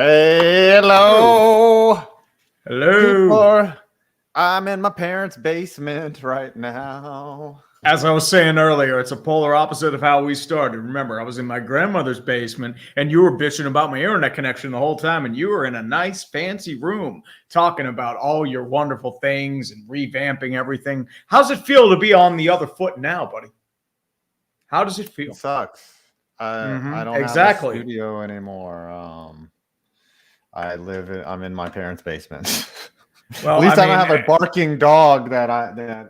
Hello. Hello. I'm in my parents' basement right now. As I was saying earlier, it's a polar opposite of how we started. Remember, I was in my grandmother's basement, and you were bitching about my internet connection the whole time, and you were in a nice, fancy room talking about all your wonderful things and revamping everything. How's it feel to be on the other foot now, buddy? How does it feel? It sucks. I don't Exactly. have a studio anymore. I'm in my parents' basement. Well, At least I don't have mean, a barking dog that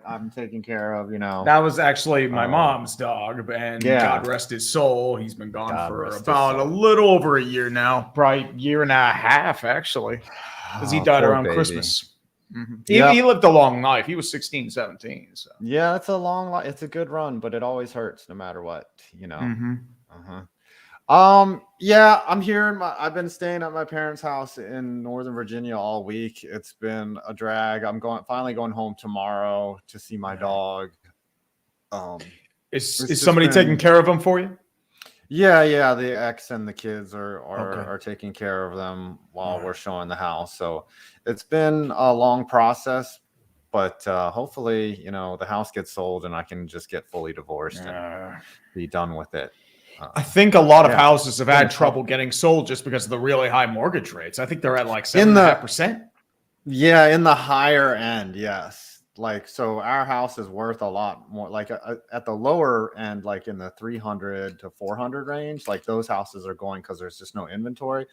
I'm taking care of, That was actually my mom's dog, and yeah. God rest his soul. He's been gone God for rest his about a soul. little over a year now, probably a year and a half, actually, because he died poor around baby. Christmas. Yep. He lived a long life. He was 16, 17. So. Yeah, it's a long life. It's a good run, but it always hurts no matter what, Yeah, I'm here. I've been staying at my parents' house in Northern Virginia all week. It's been a drag. I'm finally going home tomorrow to see my dog. Is somebody taking care of him for you? Yeah. The ex and the kids are taking care of them while we're showing the house. So it's been a long process, but hopefully, the house gets sold and I can just get fully divorced and be done with it. I think a lot of houses have had trouble getting sold just because of the really high mortgage rates. I think they're at like 7.5%. Yeah, in the higher end, yes. So our house is worth a lot more. At the lower end, like in the 300 to 400 range, like those houses are going because there's just no inventory.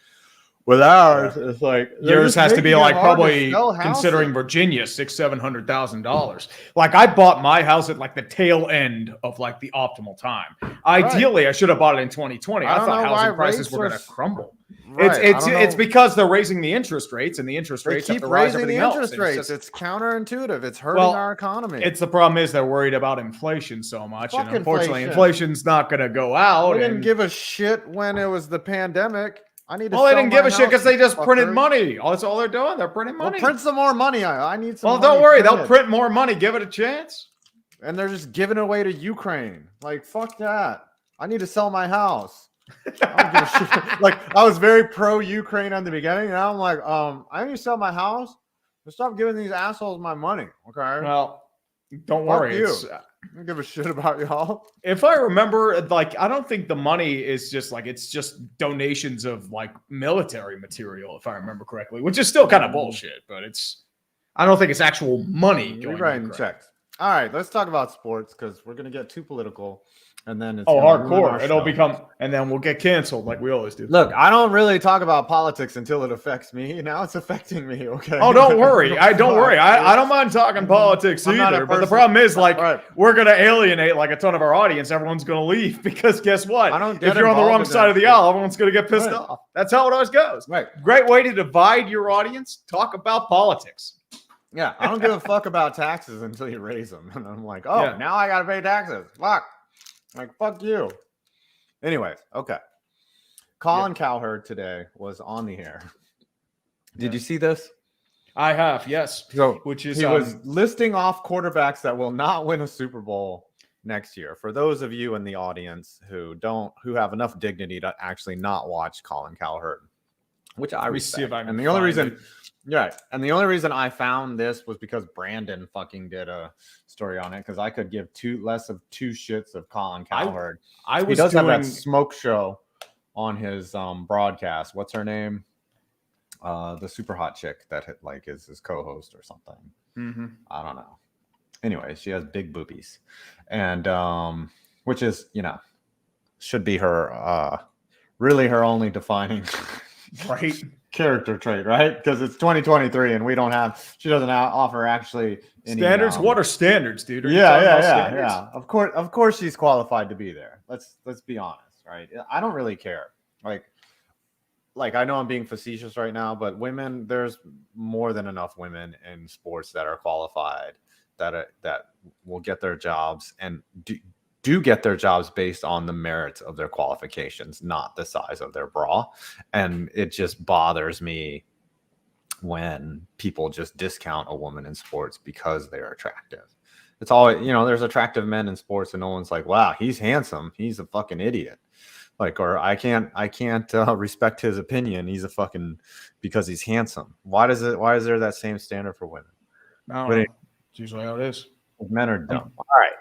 With ours, it's like yours has to be like probably considering Virginia $600,000-700,000. Like I bought my house at like the tail end of like the optimal time. Ideally, I should have bought it in 2020. I thought housing prices were going to crumble. Right. It's because they're raising the interest rates, and the interest rates have to rise everything else. It's counterintuitive. It's hurting our economy. It's the problem is they're worried about inflation so much, and unfortunately, inflation's not going to go out. They didn't give a shit when it was the pandemic. They didn't give a shit because they just printed money. That's all they're doing. They're printing money. Print some more money. I need some. Well, don't worry. They'll print more money. Give it a chance. And they're just giving it away to Ukraine. Like, fuck that. I need to sell my house. I don't give a shit. Like, I was very pro-Ukraine at the beginning, and now I'm like, I need to sell my house. Stop giving these assholes my money. Okay. Well, don't worry. I don't give a shit about y'all. If I remember, I don't think the money is just it's just donations of military material, if I remember correctly, which is still kind of bullshit, but I don't think it's actual money. You're writing checks. All right, let's talk about sports because we're going to get too political. And then it's hardcore. It'll become, and then we'll get canceled like we always do. Look, I don't really talk about politics until it affects me. Now it's affecting me. Okay. Oh, don't worry. I don't mind talking politics either. But the problem is, we're gonna alienate a ton of our audience. Everyone's gonna leave because guess what? If you're on the wrong side of the aisle, everyone's gonna get pissed off. That's how it always goes. Right. Great way to divide your audience. Talk about politics. Yeah, I don't give a fuck about taxes until you raise them, and I'm like, now I gotta pay taxes. Fuck. Fuck you. Anyways, okay. Colin Cowherd today was on the air. Did you see this? I have, yes. So, he was listing off quarterbacks that will not win a Super Bowl next year. For those of you in the audience who have enough dignity to actually not watch Colin Cowherd, which I respect. And the only reason I found this was because Brandon fucking did a story on it because I could give less of two shits of Colin Cowherd. He does have that smoke show on his broadcast. What's her name? The super hot chick that is his co-host or something. I don't know. Anyway, she has big boobies, and which is should be her really her only defining character trait, right? Because it's 2023 and she doesn't offer actually any standards. What are standards, dude? Yeah. Of course she's qualified to be there. Let's be honest, right? I don't really care. Like I know I'm being facetious right now, but women, there's more than enough women in sports that are qualified that will get their jobs and do get their jobs based on the merits of their qualifications, not the size of their bra. And it just bothers me when people just discount a woman in sports because they're attractive. It's always, there's attractive men in sports and no one's like, wow, he's handsome. He's a fucking idiot. Like, or I can't respect his opinion. He's a fucking because he's handsome. Why is there that same standard for women? I don't But know. It's usually how it is. Men are dumb. All right.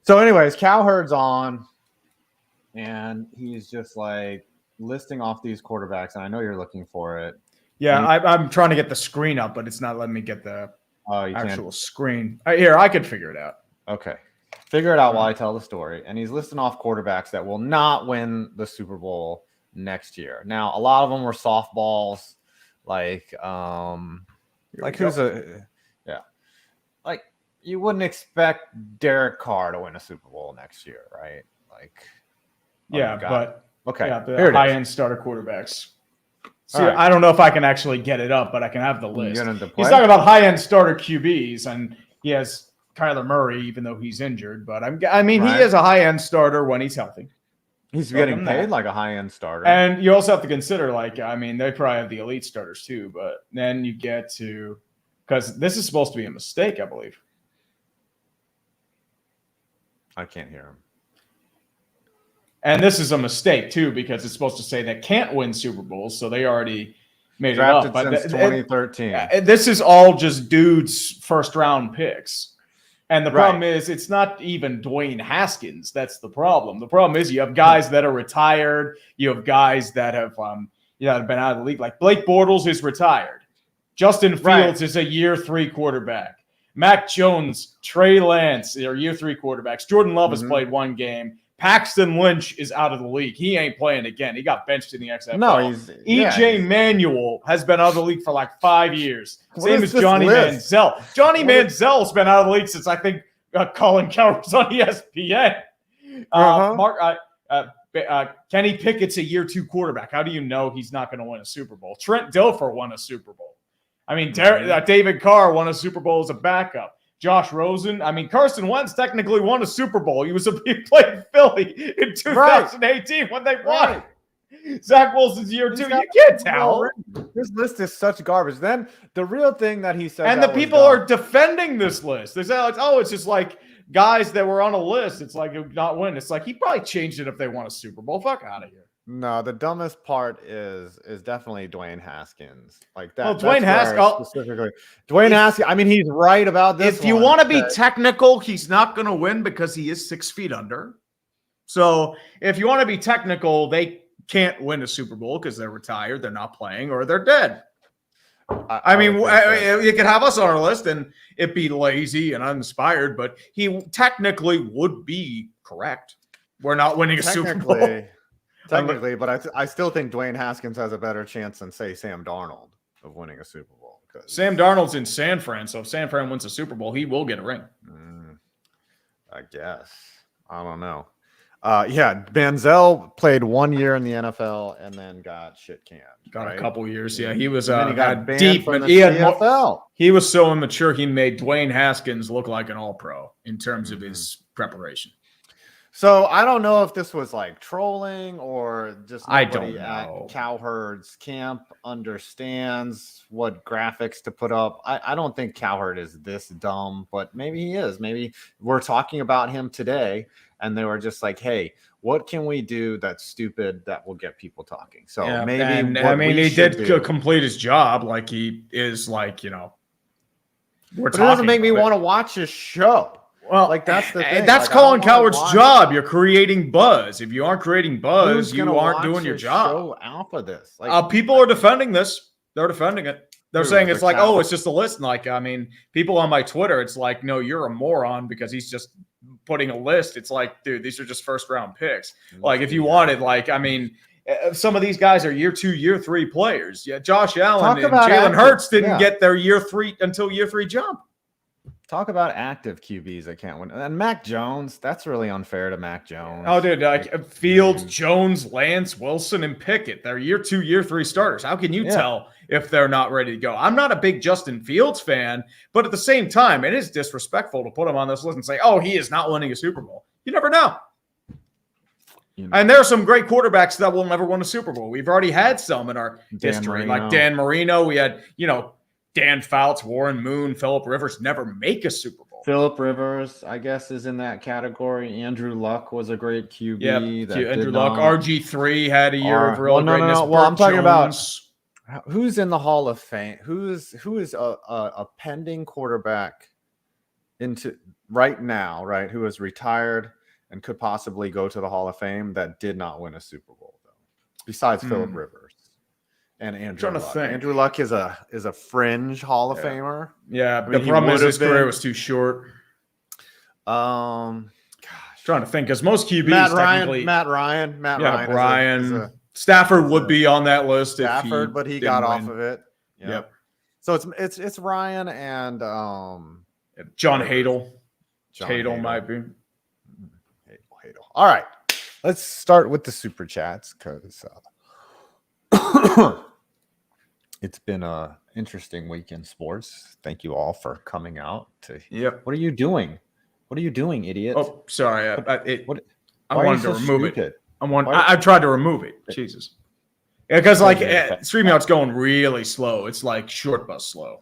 So, anyways, Cowherd's on, and he's just like listing off these quarterbacks, and I know you're looking for it. Yeah, I'm trying to get the screen up, but it's not letting me get the actual screen. Here, I could figure it out. Okay. Figure it out while I tell the story. And he's listing off quarterbacks that will not win the Super Bowl next year. Now, a lot of them were softballs, like you wouldn't expect Derek Carr to win a Super Bowl next year, right? Like, the high-end starter quarterbacks. See, Right. I don't know if I can actually get it up, but I can have the list. He's talking about high-end starter QBs, and he has Kyler Murray, even though he's injured. But he is a high-end starter when he's healthy. He's getting paid like a high-end starter. And you also have to consider, they probably have the elite starters too. But then you get to, because this is supposed to be a mistake, I believe. I can't hear him. And this is a mistake too, because it's supposed to say they can't win Super Bowls, so they already made Drafted it up. Since 2013. This is all just dudes' first-round picks. And the problem is, it's not even Dwayne Haskins. That's the problem. The problem is you have guys that are retired. You have guys that have been out of the league. Like Blake Bortles is retired. Justin Fields is a year 3 quarterback. Mac Jones, Trey Lance are year 3 quarterbacks. Jordan Love has played 1 game. Paxton Lynch is out of the league. He ain't playing again. He got benched in the XFL. No, EJ Manuel has been out of the league for like 5 years. What Same as Johnny Manziel. Johnny Manziel's been out of the league since I think Colin Cowherd was on ESPN. Kenny Pickett's a year 2 quarterback. How do you know he's not going to win a Super Bowl? Trent Dilfer won a Super Bowl. David Carr won a Super Bowl as a backup. Josh Rosen. Carson Wentz technically won a Super Bowl. He played Philly in 2018 when they won. Zach Wilson's year 2. You can't tell. This list is such garbage. Then the real thing that he said, and the people are defending this list. They say, it's just like guys that were on a list. It's like not win. It's like he probably changed it if they won a Super Bowl. Fuck out of here. No, the dumbest part is definitely Dwayne Haskins. Like that. Well, Dwayne Haskins specifically. Dwayne Haskins. He's right about this. If you want to be technical, he's not going to win because he is 6 feet under. So if you want to be technical, they can't win a Super Bowl because they're retired, they're not playing, or they're dead. You could have us on our list and it'd be lazy and uninspired, but he technically would be correct. We're not winning a Super Bowl. Technically, but I still think Dwayne Haskins has a better chance than, say, Sam Darnold of winning a Super Bowl. Sam Darnold's in San Fran, so if San Fran wins a Super Bowl, he will get a ring. I guess. I don't know. Manziel played 1 year in the NFL and then got shit canned. A couple years. Yeah, he was he got banned deep, from but the CFL. He was so immature. He made Dwayne Haskins look like an All-Pro in terms of his preparation. So I don't know if this was like trolling or just nobody at Cowherd's camp understands what graphics to put up. I don't think Cowherd is this dumb, but maybe he is. Maybe we're talking about him today and they were just like, hey, what can we do that's stupid that will get people talking? So he did complete his job. Like he is like, it doesn't make me want to watch his show. Well, that's the thing. That's Colin Cowherd's job. You're creating buzz. If you aren't creating buzz, you aren't doing your job. Show out for this. People are defending this. They're defending it. They're saying it's like, it's just a list. And people on my Twitter, it's like, no, you're a moron because he's just putting a list. It's like, dude, these are just first round picks. Like if you wanted, some of these guys are year 2, year 3 players. Yeah, Josh Allen and Jalen Hurts didn't get their year 3 until year 3 jump. Talk about active QBs that can't win. And Mac Jones, that's really unfair to Mac Jones. Oh, dude, Fields, Jones, Lance, Wilson, and Pickett. They're year 2, year 3 starters. How can you tell if they're not ready to go? I'm not a big Justin Fields fan, but at the same time, it is disrespectful to put him on this list and say, he is not winning a Super Bowl. You never know. And there are some great quarterbacks that will never win a Super Bowl. We've already had some in our history, like Dan Marino. We had, Dan Fouts, Warren Moon, Phillip Rivers never make a Super Bowl. Phillip Rivers, I guess, is in that category. Andrew Luck was a great QB. Yep. That Andrew did Luck. not. RG3 had a year of real Well, no. greatness. Well, I'm Burt talking about Jones. who's in the Hall of Fame. Who is a pending quarterback into right now, right? Who is retired and could possibly go to the Hall of Fame that did not win a Super Bowl, though, besides Phillip Rivers and Andrew Luck. Andrew Luck is a fringe Hall of Famer. Yeah, I mean, the problem is his career was too short. Gosh, Trying to think, because most QBs Matt Ryan. Stafford would be on that list. Stafford, but he got off of it. Yep. So it's Ryan and John Hadle. Hadle might be. Hadle. All right, let's start with the super chats because it's been a interesting week in sports. Thank you all for coming out to. Yep. What are you doing? What are you doing, idiot? Oh, sorry. I wanted to remove it. I tried to remove it. Jesus. Yeah, because StreamYard's going really slow. It's like short bus slow,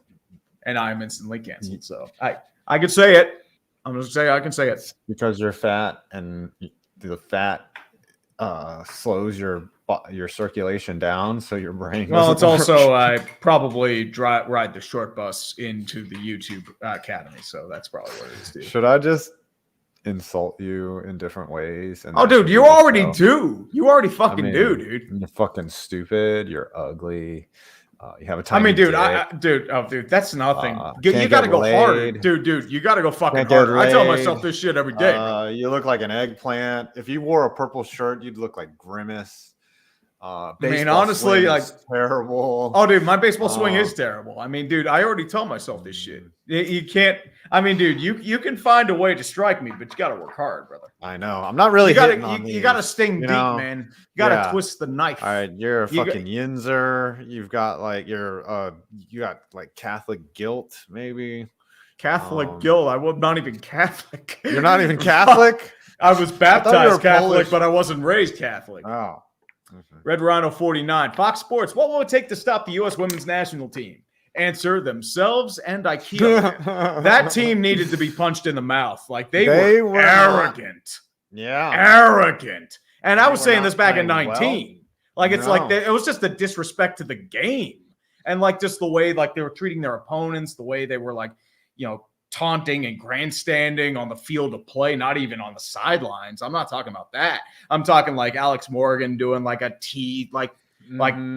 and I'm instantly canceled. So I could say it. I'm going to say I can say it because you're fat, and the fat slows your circulation down, so your brain. Well, it's also I probably ride the short bus into the YouTube Academy, so that's probably what it is. Dude. Should I just insult you in different ways? And dude, you already do. You already fucking do, dude. You're fucking stupid. You're ugly. You have a tiny dude, dick. that's nothing. You got to go harder, dude. You got to go fucking harder. I tell myself this shit every day. You look like an eggplant. If you wore a purple shirt, you'd look like Grimace. Honestly, terrible. Oh, dude, my baseball swing is terrible. I mean, dude, I already tell myself this shit. You can't. I mean, dude, you can find a way to strike me, but you got to work hard, brother. I know. I'm not really. You got to sting deep, man. You got to twist the knife. All right, you're a fucking yinzer. You've got you got Catholic guilt, maybe. Catholic guilt. I was not even Catholic. You're not even Catholic. I was baptized Catholic, but I wasn't raised Catholic. Oh. Red Rhino 49. Fox Sports. What will it take to stop the U.S. women's national team? Answer: themselves and IKEA. That team needed to be punched in the mouth. They were arrogant. Arrogant. And I was saying this back in 19. It was just a disrespect to the game. And just the way they were treating their opponents, the way they were taunting and grandstanding on the field of play, not even on the sidelines. I'm not talking about that. I'm talking Alex Morgan doing a tea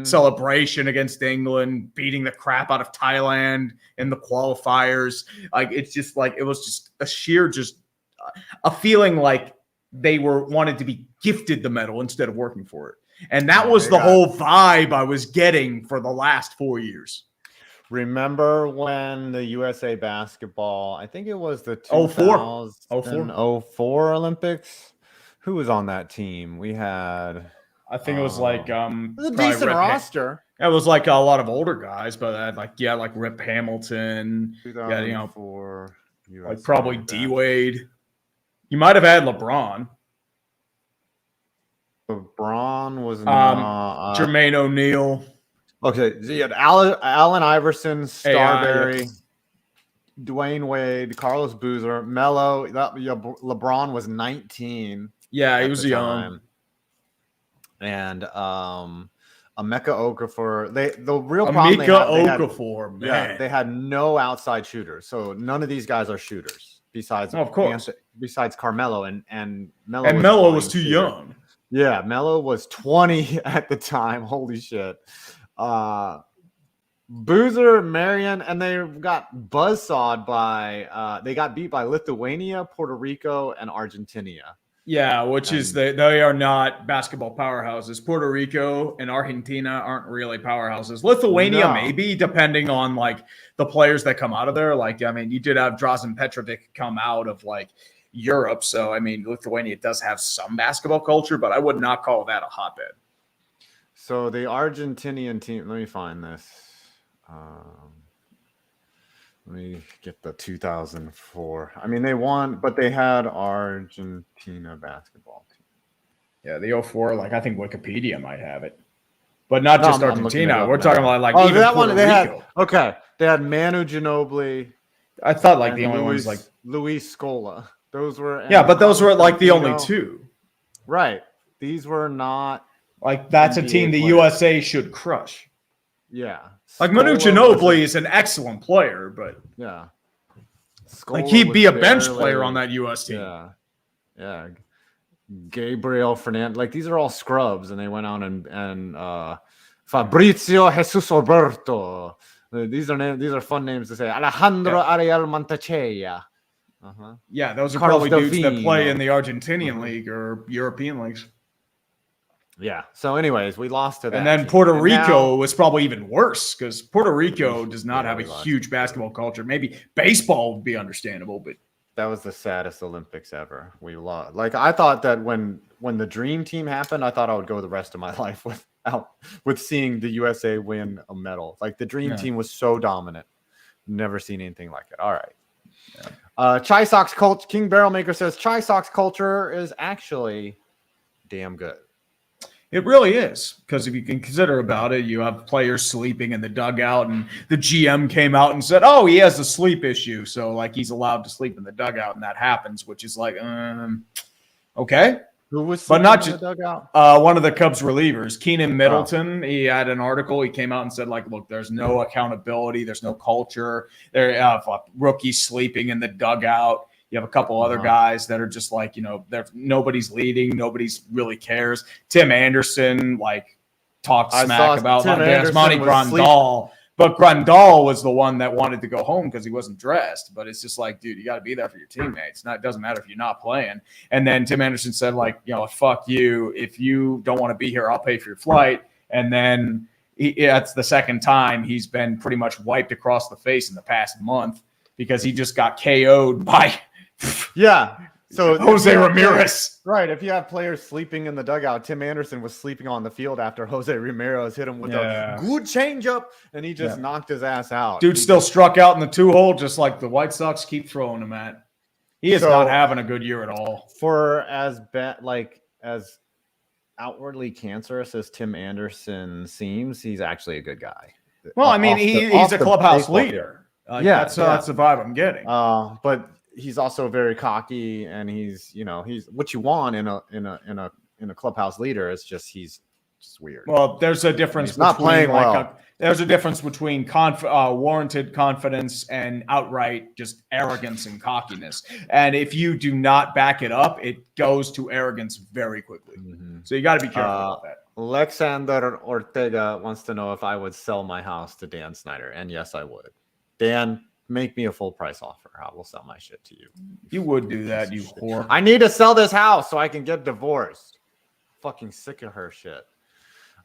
celebration against England, beating the crap out of Thailand in the qualifiers. It was just a sheer a feeling they wanted to be gifted the medal instead of working for it. And that was the whole vibe I was getting for the last 4 years. Remember when the USA basketball, I think it was the 2004 Olympics? Who was on that team? We had... I think it was it was a decent roster. It was a lot of older guys, but I had Rip Hamilton. 2004. Probably D Wade. You might have had LeBron. LeBron was Jermaine O'Neal. Okay, so you had Allen Iverson, Starberry, Dwayne Wade, Carlos Boozer, Melo. LeBron was 19. Yeah, he was young. And Emeka Okafor. The real problem they had no outside shooters. So none of these guys are shooters besides Carmelo and Melo was too young. Yeah, Melo was 20 at the time. Holy shit. Boozer, Marion, and they got buzzsawed by they got beat by Lithuania, Puerto Rico, and Argentina. Yeah, they are not basketball powerhouses. Puerto Rico and Argentina aren't really powerhouses. Lithuania maybe, depending on the players that come out of there. You did have Drazen Petrovic come out of Europe, so Lithuania does have some basketball culture, but I would not call that a hotbed. So the Argentinian team, let me find this. Let me get the 2004. They won, but they had Argentina basketball team. Yeah, the 04, I think Wikipedia might have it. But not just Argentina. We're talking about even that one they had. Okay, they had Manu Ginobili, I thought like and the only ones like Luis Scola. Those were but those were like the only Filipino. two. Right. These were not Like that's a NBA team the players. USA should crush. Yeah. Like Manu Scola was Ginobili is an excellent player, but yeah. like Scola he'd be a was bench barely- player on that US team. Yeah. Yeah. Gabriel Fernandez. Like these are all scrubs, and they went out and Fabrizio Jesus Alberto. These are fun names to say. Alejandro Ariel Montechea. Uh-huh. Yeah, those are Carlos probably dudes that Delfino. play in the Argentinian league or European leagues. Yeah. So, anyways, we lost to that. And then team. Puerto And Rico now- was probably even worse because Puerto Rico does not have a we lost. huge basketball culture. Maybe baseball would be understandable, but that was the saddest Olympics ever. We lost. Like I thought that when the dream team happened, I thought I would go the rest of my life with seeing the USA win a medal. Like the dream team was so dominant. Never seen anything like it. All right. Yeah. Chai Sox culture. King Barrelmaker says Chai Sox culture is actually damn good. it really is. Because if you can consider about it, you have players sleeping in the dugout, and the GM came out and said, "Oh, he has a sleep issue, so like he's allowed to sleep in the dugout," and that happens, which is like, okay. Who was But not in just the dugout? one of the Cubs relievers, Keenan Middleton. He had an article. He came out and said, like, look, there's no accountability. There's no culture. There have rookies sleeping in the dugout. You have a couple other guys that are just like, nobody's leading. Nobody's really cares. Tim Anderson, like, talked smack about Monty Grandal. But Grandal was the one that wanted to go home because he wasn't dressed. But it's just like, dude, you got to be there for your teammates. It doesn't matter if you're not playing. And then Tim Anderson said, like, fuck you. If you don't want to be here, I'll pay for your flight. And then that's the second time he's been pretty much wiped across the face in the past month because he just got KO'd by So Jose Ramirez. Right. If you have players sleeping in the dugout, Tim Anderson was sleeping on the field after Jose Ramirez hit him with a good changeup, and he just knocked his ass out. Dude still struck out in the 2-hole, just like the White Sox keep throwing him at. He is not having a good year at all. For as bad, like as outwardly cancerous as Tim Anderson seems, he's actually a good guy. Well, I mean, he's a clubhouse leader. That's the vibe I'm getting. But he's also very cocky, and he's what you want in a clubhouse leader. It's just he's just weird. Well, there's a difference. He's not playing well. There's a difference between warranted confidence and outright just arrogance and cockiness. And if you do not back it up, it goes to arrogance very quickly. Mm-hmm. So you got to be careful about that. Alexander Ortega wants to know if I would sell my house to Dan Snyder, and yes, I would. Dan, make me a full price offer. I will sell my shit to you. You would do that, you whore. I need to sell this house so I can get divorced. Fucking sick of her shit.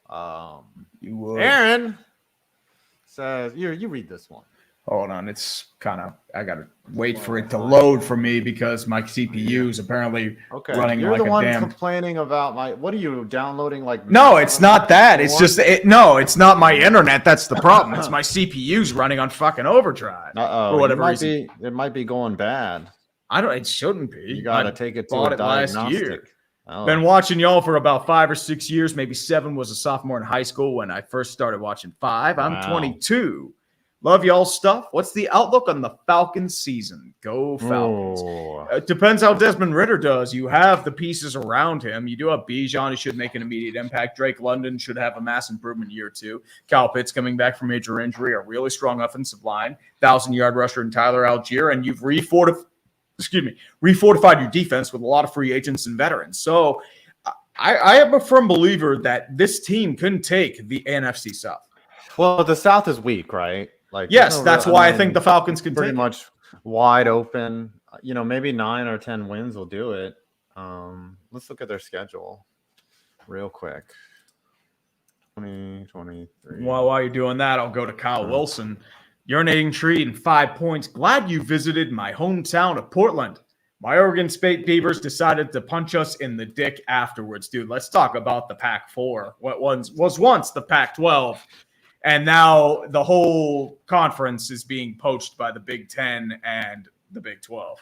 You would. Aaron says, you read this one. Hold on, it's kind of, I gotta wait for it to load for me because my CPU is apparently running You're like the one a damn. complaining about what are you downloading? Like no, it's not that. It's just it's not my internet. That's the problem. It's my CPU's running on fucking overdrive for whatever reason. It might be going bad. It shouldn't be. You gotta take it to a diagnostic. Last year. Oh. Been watching y'all for about 5 or 6 years, maybe 7. Was a sophomore in high school when I first started watching 5. I'm 22. Love y'all's stuff. What's the outlook on the Falcons season? Go Falcons. It depends how Desmond Ridder does. You have the pieces around him. You do have Bijan, who should make an immediate impact. Drake London should have a mass improvement year 2. Kyle Pitts coming back from major injury, a really strong offensive line, 1,000-yard rusher in Tyler Algier, and you've refortified your defense with a lot of free agents and veterans. So I am a firm believer that this team couldn't take the NFC South. Well, the South is weak, right? Like, yes, that's why I think the Falcons can pretty take much wide open. Maybe 9 or 10 wins will do it. Let's look at their schedule real quick. 2023. Well, while you're doing that, I'll go to Kyle Wilson. Urinating treat and 5 points. Glad you visited my hometown of Portland. My Oregon State Beavers decided to punch us in the dick afterwards. Dude, let's talk about the Pac-4. What was once the Pac-12. And now the whole conference is being poached by the Big Ten and the Big 12.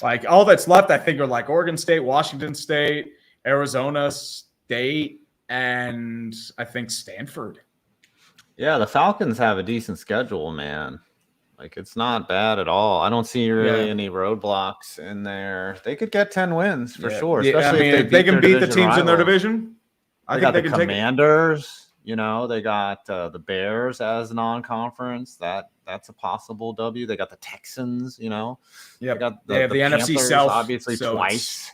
Like, all that's left, I think, are like Oregon State, Washington State, Arizona State, and I think Stanford. Yeah, the Falcons have a decent schedule, man. Like, it's not bad at all. I don't see really any roadblocks in there. They could get 10 wins for sure, especially if they can beat the teams in their rivals. division. I They think got they the can take it. Commanders. You know, they got the Bears as non-conference. That's a possible W. They got the Texans. You know, Yeah, they got they have the NFC Panthers, South obviously so twice.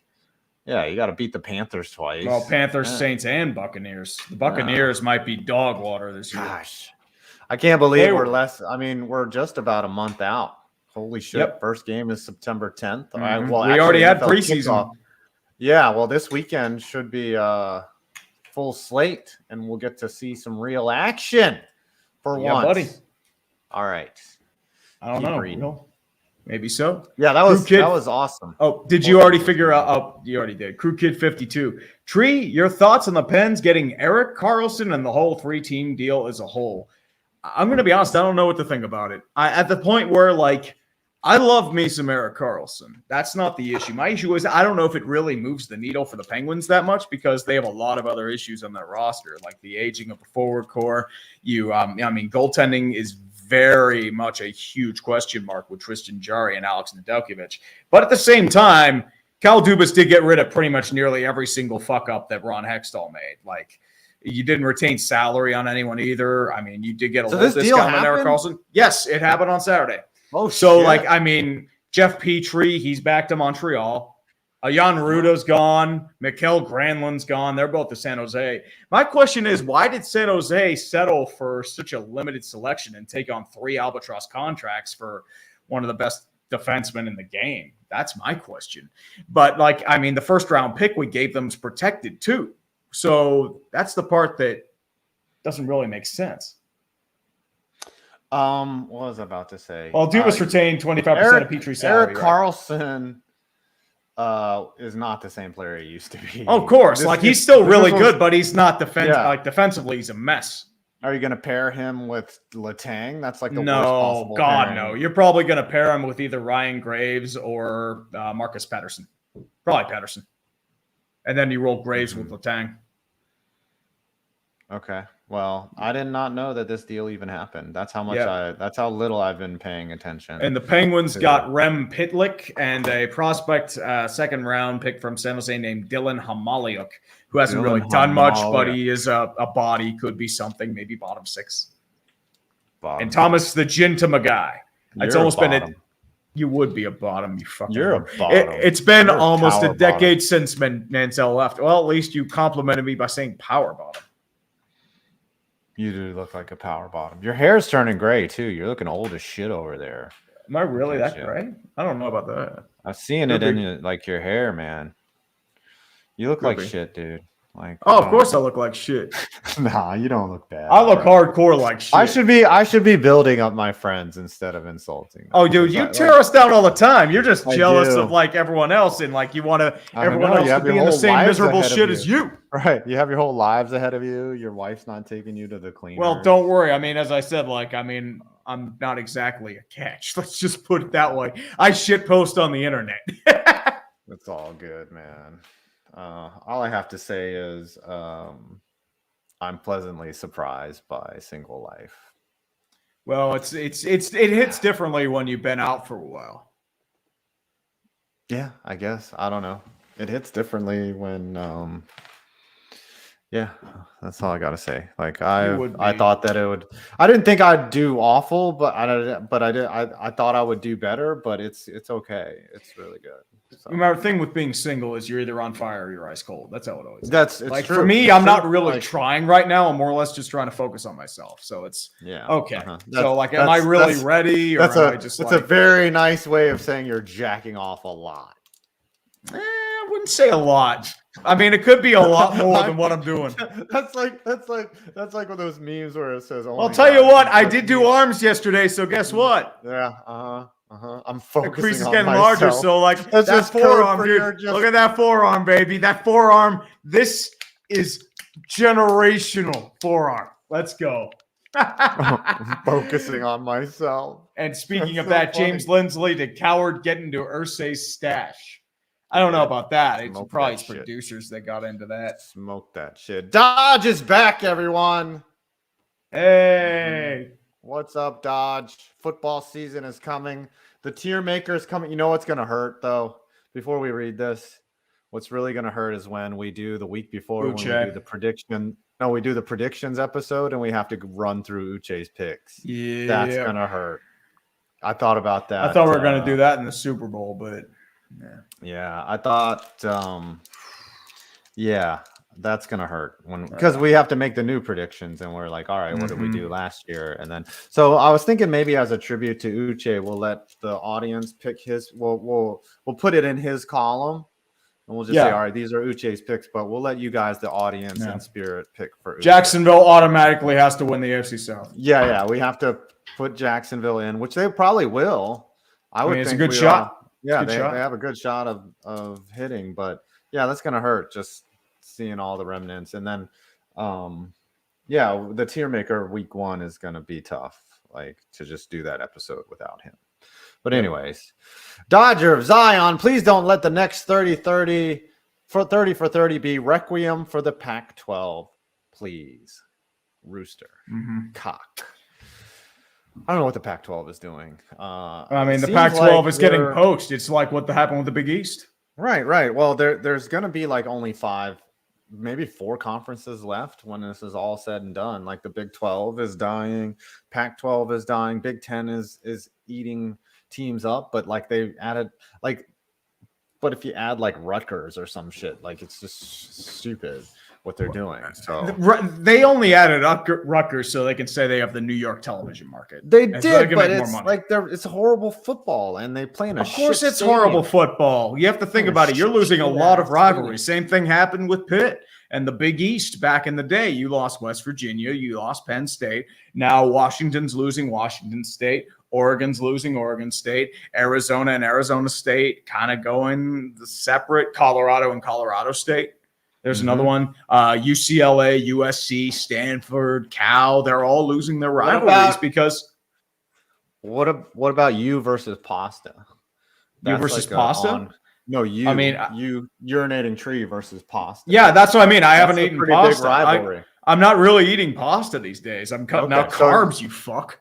Yeah, you got to beat the Panthers twice. Well, Panthers, Saints, and Buccaneers. The Buccaneers might be dog water this year. Gosh, I can't believe we're less. I mean, we're just about a month out. Holy shit! Yep. First game is September 10th. Mm-hmm. All right, well, we already had NFL preseason. kickoff. Yeah, well, this weekend should be full slate, and we'll get to see some real action for once. Buddy. All right. I don't know. No. Maybe so. Yeah, that was awesome. Oh, did you already figure out? Oh, you already did. Crew Kid 52. Tree, your thoughts on the Pens getting Eric Carlson and the whole 3-team deal as a whole? I'm going to be honest. I don't know what to think about it. At the point where, like, I love me some Eric Carlson. That's not the issue. My issue is I don't know if it really moves the needle for the Penguins that much because they have a lot of other issues on their roster, like the aging of the forward core. Goaltending is very much a huge question mark with Tristan Jarry and Alex Nedeljkovic. But at the same time, Kyle Dubas did get rid of pretty much nearly every single fuck up that Ron Hextall made. Like, you didn't retain salary on anyone either. I mean, you did get a little discount on Eric Carlson. Yes, it happened on Saturday. Oh, so shit. Jeff Petrie, he's back to Montreal. Jan Ruda's gone. Mikkel Granlund's gone. They're both to San Jose. My question is, why did San Jose settle for such a limited selection and take on 3 albatross contracts for one of the best defensemen in the game? That's my question. But, the first round pick we gave them is protected too. So that's the part that doesn't really make sense. What was I about to say? Well, Dubas retained 25% of Petrie's salary. Eric Carlson is not the same player he used to be. Oh, of course. He's still really good, but he's not defensively, he's a mess. Are you going to pair him with Letang? That's like the worst No, possible God, pairing. no. You're probably going to pair him with either Ryan Graves or Marcus Patterson. Probably Patterson. And then you roll Graves with Letang. Okay. Well, I did not know that this deal even happened. That's how much that's how little I've been paying attention. And the Penguins got Rem Pitlick and a prospect second round pick from San Jose named Dylan Hamaliuk, who hasn't really done much, but he is a body, could be something, maybe bottom 6. And Thomas the Gintama guy. It's almost been you would be a bottom, you fucking. You're a bottom. It's been almost a decade since Mansell left. Well, at least you complimented me by saying power bottom. You do look like a power bottom. Your hair's turning gray too. You're looking old as shit over there. Am I really that gray? I don't know about that. I'm seeing it in your hair, man. You look like shit, dude. Of course I look like shit. Nah, you don't look bad. I look hardcore like shit. I should be building up my friends instead of insulting them. Oh, dude, you tear us down all the time. You're just jealous of everyone else, and you want everyone else to be in the same miserable shit as you. Right. You have your whole lives ahead of you. Your wife's not taking you to the cleaners. Well, don't worry. As I said, I'm not exactly a catch. Let's just put it that way. I shitpost on the internet. It's all good, man. All I have to say is I'm pleasantly surprised by Single Life. Well, it hits differently when you've been out for a while. Yeah, I guess. I don't know. It hits differently when yeah, that's all I gotta say. I thought that it would. I didn't think I'd do awful, but I thought I would do better. But it's okay. It's really good. So. Remember, the thing with being single is you're either on fire or you're ice cold. That's how it always is. It's true. For me, I'm not really trying right now. I'm more or less just trying to focus on myself. So it's okay. So am I really ready? Or that's a very nice way of saying you're jacking off a lot. I wouldn't say a lot. It could be a lot more than what I'm doing. That's like one of those memes where it says. I'll tell you what, I did do arms yesterday. So guess what? Yeah. I'm focusing the crease is on getting myself. larger, so that's that forearm, dude. Look at that forearm, baby. That forearm. This is generational forearm. Let's go. I'm focusing on myself. And speaking of that, funny. James Lindsley, did Cowherd get into Ursay's stash? I don't know about that. It's probably producers that got into that. Smoke that shit. Dodge is back, everyone. Hey. What's up, Dodge? Football season is coming. The tier maker is coming. You know what's going to hurt, though? Before we read this, what's really going to hurt is when we do the week before, when we do the prediction. No, we do the predictions episode, and we have to run through Uche's picks. Yeah. That's going to hurt. I thought about that. I thought we were going to do that in the Super Bowl, but yeah, I thought, that's going to hurt because we have to make the new predictions, and we're like, all right, what did we do last year? And then, so I was thinking maybe as a tribute to Uche, we'll let the audience pick his, we'll put it in his column, and we'll just say, all right, these are Uche's picks, but we'll let you guys, the audience and spirit, pick for Uche. Jacksonville automatically has to win the AFC South. Yeah, we have to put Jacksonville in, which they probably will. I would think it's a good shot. They have a good shot of hitting, but yeah, that's gonna hurt just seeing all the remnants. And then the tier maker week 1 is gonna be tough, like to just do that episode without him. But anyways, Dodger of Zion, please don't let the next 30 for 30 be requiem for the Pac-12, please. Rooster. Cock. I don't know what the Pac-12 is doing. The Pac-12 is getting poached. It's like what happened with the Big East. Right. Well, there's going to be like only 5, maybe 4 conferences left when this is all said and done. Like the Big 12 is dying, Pac-12 is dying, Big 10 is eating teams up, but like they added but if you add like Rutgers or some shit, like it's just stupid what they're doing. So they only added Rutgers so they can say they have the New York television market. They did, but it's like it's horrible football, and they play in a Of course, it's stadium. horrible football. You have to think about it. You're losing a lot of rivalries. Same thing happened with Pitt and the Big East back in the day. You lost West Virginia, you lost Penn State. Now Washington's losing Washington State. Oregon's losing Oregon State. Arizona and Arizona State kind of going the separate. Colorado and Colorado State. There's another one. UCLA, USC, Stanford, Cal. They're all losing their rivalries because. What about you versus pasta? You versus pasta? No, you. I mean, you urinating tree versus pasta. Yeah, that's what I mean. I haven't eaten pasta. Big rivalry. I'm not really eating pasta these days. I'm cutting out carbs. You fuck.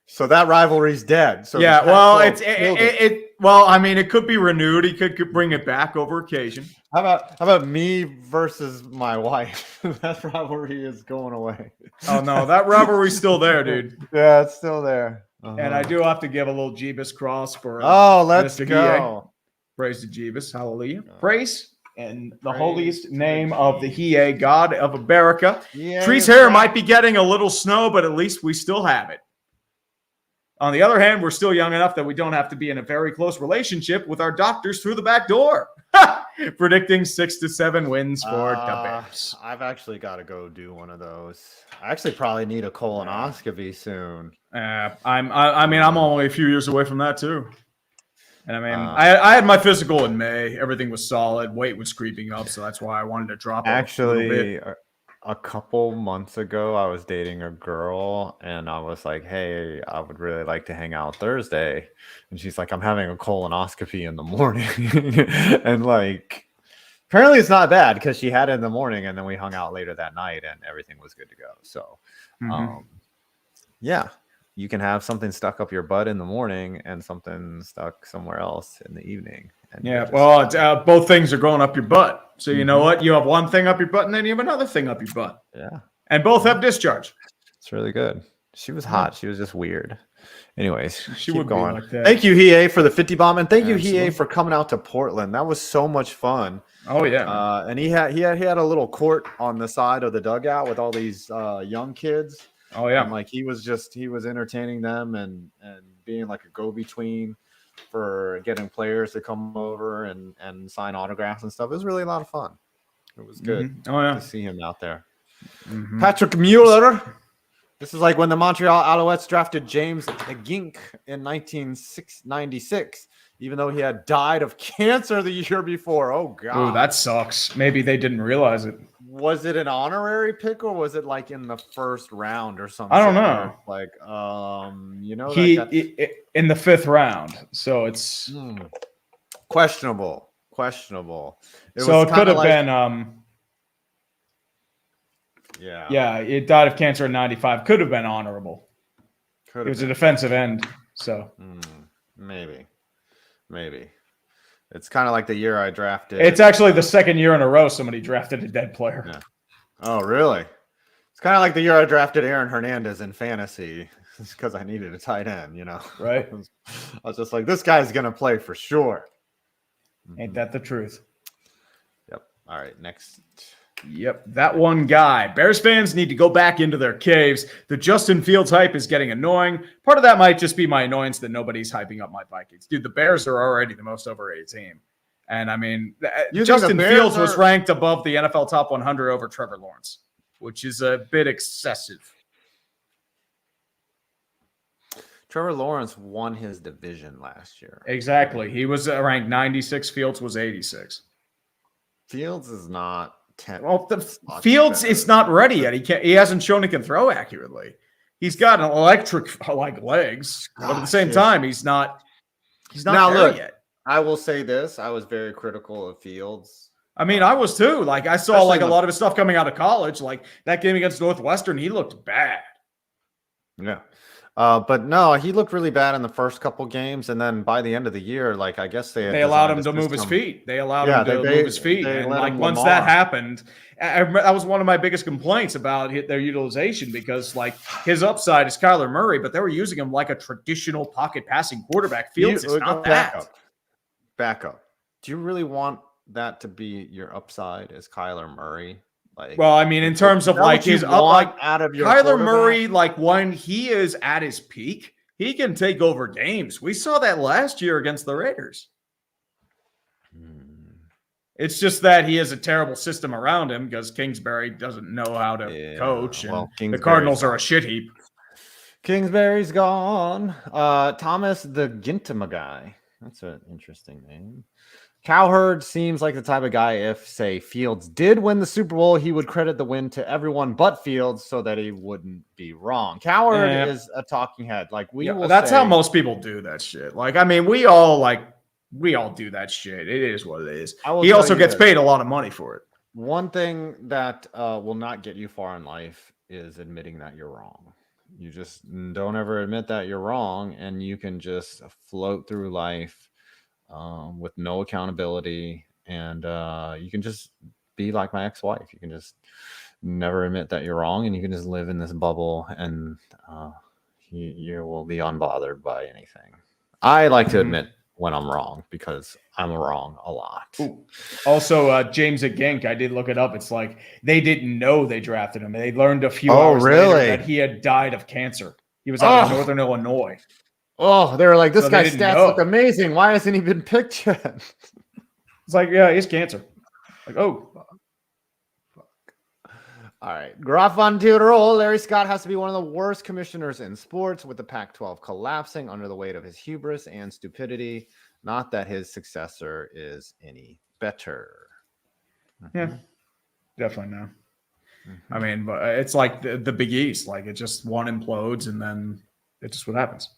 So that rivalry's dead. So yeah, well, it could be renewed. He could bring it back over occasion. How about me versus my wife? That rivalry is going away. Oh no, that rivalry's still there, dude. Yeah, it's still there. And I do have to give a little Jeebus cross for. Let's go. Praise to Jeebus, hallelujah. Praise in the holiest name of the Hiei, God of America. Tree's hair might be getting a little snow, but at least we still have it. On the other hand, we're still young enough that we don't have to be in a very close relationship with our doctors through the back door. Predicting 6 to 7 wins for the Bears. I've actually got to go do one of those. I actually probably need a colonoscopy soon. I'm only a few years away from that too. And I mean, I had my physical in May. Everything was solid. Weight was creeping up, so that's why I wanted to drop. Actually, a couple months ago, I was dating a girl, and I was like, "Hey, I would really like to hang out Thursday," and she's like, "I'm having a colonoscopy in the morning," and like, apparently it's not bad because she had it in the morning, and then we hung out later that night, and everything was good to go. So, yeah. You can have something stuck up your butt in the morning and something stuck somewhere else in the evening. Yeah, well, both things are going up your butt. So you know what? You have one thing up your butt, and then you have another thing up your butt. Yeah. And both have discharge. It's really good. She was hot. She was just weird. Anyways, she would going. Be like that. Thank you, Hiei, for the 50 bomb, and thank you, Hiei, for coming out to Portland. That was so much fun. Oh yeah. And he had a little court on the side of the dugout with all these young kids. Oh yeah. And like he was entertaining them and being like a go-between for getting players to come over and sign autographs and stuff. It was really a lot of fun. It was good to see him out there. Patrick Mueller. This is like when the Montreal Alouettes drafted James Gink in 1996, even though he had died of cancer the year before. Oh god. Oh, that sucks. Maybe they didn't realize it. Was it an honorary pick or was it like in the first round or something? I don't know. Like, in the 5th round, so it's questionable. It could have been. Yeah. Yeah, it died of cancer in 95. Could have been honorable. He was a defensive end, so maybe. It's kind of like the year I drafted. It's actually the second year in a row somebody drafted a dead player. Yeah. Oh, really? It's kind of like the year I drafted Aaron Hernandez in fantasy because I needed a tight end, Right? I was just like, this guy's going to play for sure. Ain't that the truth? Yep. All right, next. Yep, that one guy. Bears fans need to go back into their caves. The Justin Fields hype is getting annoying. Part of that might just be my annoyance that nobody's hyping up my Vikings. Dude, the Bears are already the most overrated team. And, I mean, Justin Fields was ranked above the NFL top 100 over Trevor Lawrence, which is a bit excessive. Trevor Lawrence won his division last year. Exactly. He was ranked 96. Fields was 86. Fields is not 10. Well, Fields is not ready yet. He hasn't shown he can throw accurately. He's got an electric legs, but at the same time, he's not there yet. I will say this: I was very critical of Fields. I mean, I was too. Like, I saw a lot of his stuff coming out of college. Like that game against Northwestern, he looked bad. Yeah. But no, he looked really bad in the first couple games, and then by the end of the year, like I guess they allowed him to move his feet. They allowed him to move his feet, and like once that happened, that was one of my biggest complaints about their utilization because like his upside is Kyler Murray, but they were using him like a traditional pocket passing quarterback. Fields is not that. Back up. Do you really want that to be your upside as Kyler Murray? Like, well, I mean, in terms of like his out of your Kyler Murray, like when he is at his peak, he can take over games. We saw that last year against the Raiders. It's just that he has a terrible system around him because Kingsbury doesn't know how to coach. And the Cardinals are a shit heap. Kingsbury's gone. Thomas the Gintama guy. That's an interesting name. Cowherd seems like the type of guy, if, say, Fields did win the Super Bowl, he would credit the win to everyone but Fields so that he wouldn't be wrong. Cowherd is a talking head. Like that's how most people do that shit. Like, I mean, we all do that shit. It is what it is. He also gets paid a lot of money for it. One thing that will not get you far in life is admitting that you're wrong. You just don't ever admit that you're wrong, and you can just float through life with no accountability, and you can just be like my ex-wife. You can just never admit that you're wrong, and you can just live in this bubble, and you will be unbothered by anything. I like to admit when I'm wrong because I'm wrong a lot. Ooh. Also, James at Genk, I did look it up. It's like they didn't know they drafted him. They learned a few hours later that he had died of cancer. He was out of Northern Illinois. Oh, they were like, this guy's stats look amazing. Why hasn't he been picked yet? It's like, yeah, he has cancer. Like, oh. Fuck. All right. Graf on roll. Larry Scott has to be one of the worst commissioners in sports, with the Pac-12 collapsing under the weight of his hubris and stupidity. Not that his successor is any better. Yeah, definitely no. I mean, but it's like the Big East. Like, it just one implodes, and then it's just what happens.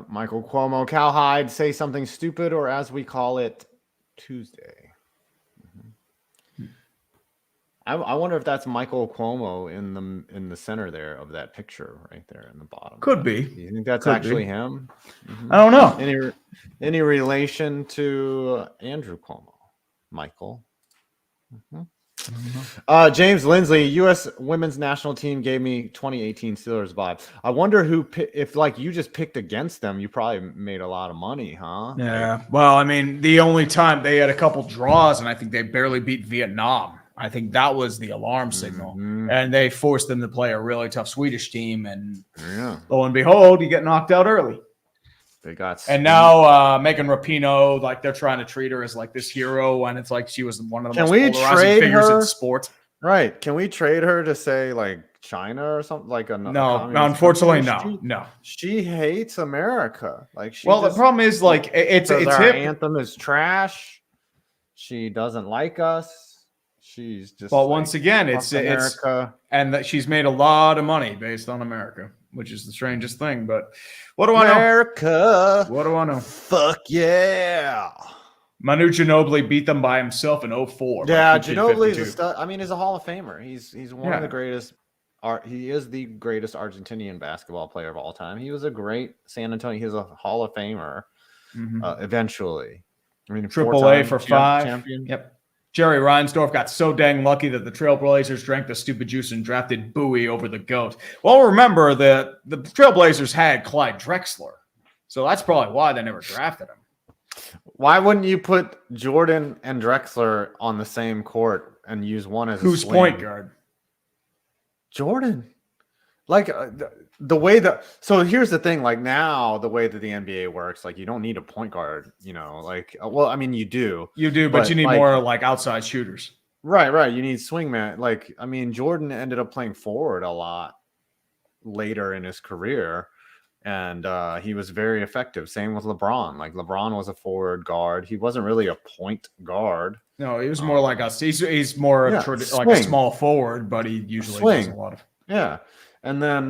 Michael Cuomo, Cowhide, say something stupid, or as we call it, Tuesday. I wonder if that's Michael Cuomo in the center there of that picture right there in the bottom. Could be. Do you think that's actually him? I don't know. Any relation to Andrew Cuomo? Michael. James Lindsley, U.S. women's national team gave me 2018 Steelers vibe. I wonder if like you just picked against them, you probably made a lot of money, huh? Yeah. Well, I mean, the only time they had a couple draws, and I think they barely beat Vietnam. I think that was the alarm signal, and they forced them to play a really tough Swedish team, and lo and behold, you get knocked out early. And now Megan Rapinoe, like they're trying to treat her as like this hero, and it's like she was one of the most polarizing figures in sport. Right? Can we trade her to say like China or something like a no? Unfortunately, no. She hates America. Like, the problem is like it's our anthem is trash. She doesn't like us. She's just. Well, once again, it's America, and that she's made a lot of money based on America, which is the strangest thing. But what do I know? America. What do I know? Fuck yeah. Manu Ginobili beat them by himself in 2004. Yeah, Ginobili's a stud. I mean, he's a Hall of Famer. He's one of the greatest he is the greatest Argentinian basketball player of all time. He was a great San Antonio. He's a Hall of Famer eventually. I mean, Triple A for 5. champion. Yep. Jerry Reinsdorf got so dang lucky that the Trailblazers drank the stupid juice and drafted Bowie over the GOAT. Well, remember that the Trailblazers had Clyde Drexler, so that's probably why they never drafted him. Why wouldn't you put Jordan and Drexler on the same court and use one as who's a swing? Point guard? Jordan. Like the way that, so here's the thing, like now the way that the NBA works, like you don't need a point guard, like, well, I mean, you do, but you need more like outside shooters. Right. You need swingman. Like, I mean, Jordan ended up playing forward a lot later in his career, and he was very effective. Same with LeBron. Like LeBron was a forward guard. He wasn't really a point guard. No, he was more like us. He's more like a small forward, but he usually does a lot of. Yeah. And then,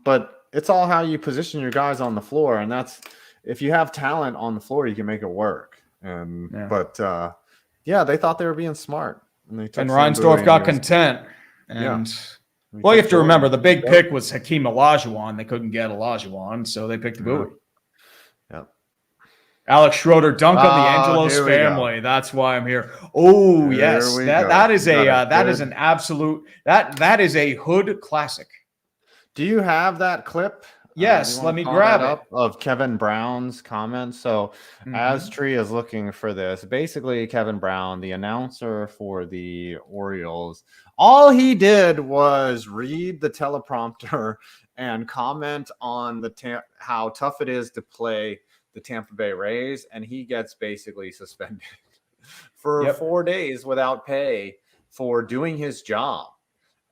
but it's all how you position your guys on the floor. And that's, if you have talent on the floor, you can make it work. But they thought they were being smart. And Reinsdorf got content. And well, you have to remember the big pick was Hakeem Olajuwon. They couldn't get Olajuwon, so they picked Bowie. Yep. Alex Schroeder dunked on the Angelos family. That's why I'm here. Oh, yes. That is an absolute that is a hood classic. Do you have that clip? Yes, let me grab it. Of Kevin Brown's comments. So as Tree is looking for this, basically Kevin Brown, the announcer for the Orioles, all he did was read the teleprompter and comment on how tough it is to play the Tampa Bay Rays, and he gets basically suspended for 4 days without pay for doing his job.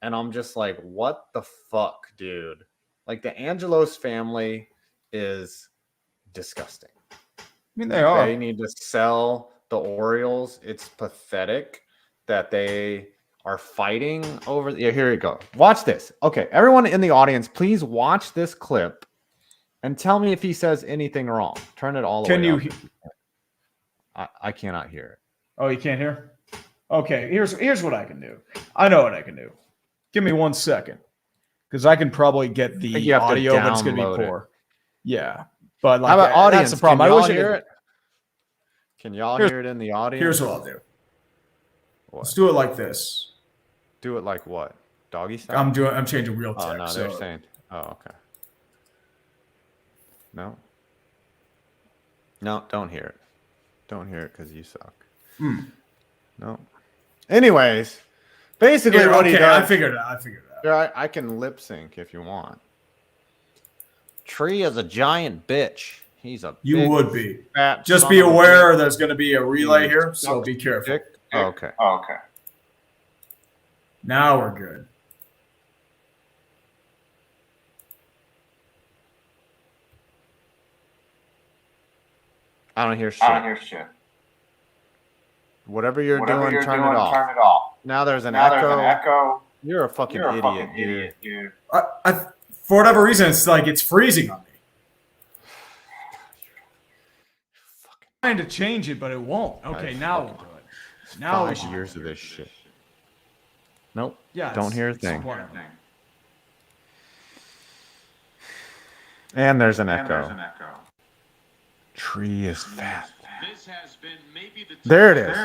And I'm just like, what the fuck, dude? Like, the Angelos family is disgusting. I mean, they are. They need to sell the Orioles. It's pathetic that they are fighting over. Yeah, here you go. Watch this. Okay, everyone in the audience, please watch this clip and tell me if he says anything wrong. Turn it all the way up. Can you? I cannot hear it. Oh, you can't hear? Okay, here's what I can do. I know what I can do. Give me 1 second, because I can probably get the audio, but it's going to be poor. Yeah, but like, how about audience? That's the problem. Can I wish hear it. Can y'all hear it in the audience? Here's what I'll do. Let's do it like this. Do it like what? Doggy style? I'm changing real text. Oh no, they're saying. Oh, okay. No, don't hear it. Don't hear it because you suck. No. Anyways, basically what he does. I figured it out. I can lip sync if you want. Tree is a giant bitch. He's a You would be. Just be aware there's going to be a relay here, so be careful. Okay. Now we're good. I don't hear shit. Whatever you're doing, turn it off. Now there's an echo. You're a fucking idiot, dude. For whatever reason, it's freezing on me. I'm trying to change it, but it won't. Okay, now we'll do it. Now 5 years of this shit. Nope. Yeah. Don't hear a thing. And there's an echo. Tree is fat. There it is.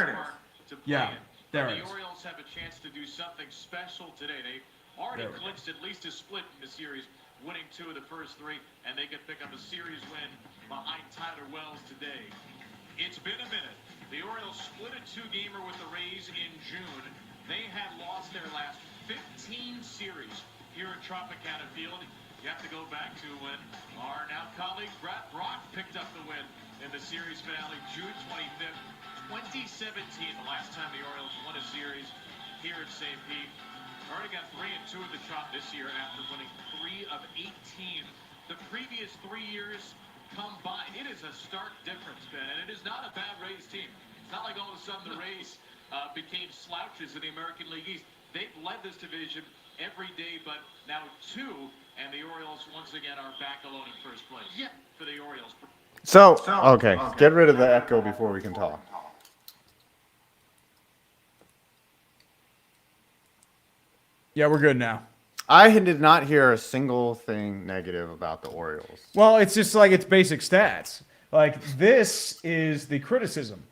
Yeah, there it is. The Orioles have a chance to do something special today. They already clinched at least a split in the series, winning 2 of the first 3, and they could pick up a series win behind Tyler Wells today. It's been a minute. The Orioles split a 2-gamer with the Rays in June. They had lost their last 15 series here at Tropicana Field. You have to go back to when our now colleague Brad Brock picked up the win in the series finale, June 25th, 2017, the last time the Orioles won a series here at St. Pete. Already got 3-2 in the Trop this year after winning 3 of 18. The previous 3 years combined, it is a stark difference, Ben, and it is not a bad Rays team. It's not like all of a sudden the Rays became slouches in the American League East. They've led this division every day, but now 2, and the Orioles once again are back alone in first place. Yeah, for the Orioles. So, okay, get rid of the echo before we can talk. Yeah, we're good now. I did not hear a single thing negative about the Orioles. Well, it's just like it's basic stats. Like this is the criticism.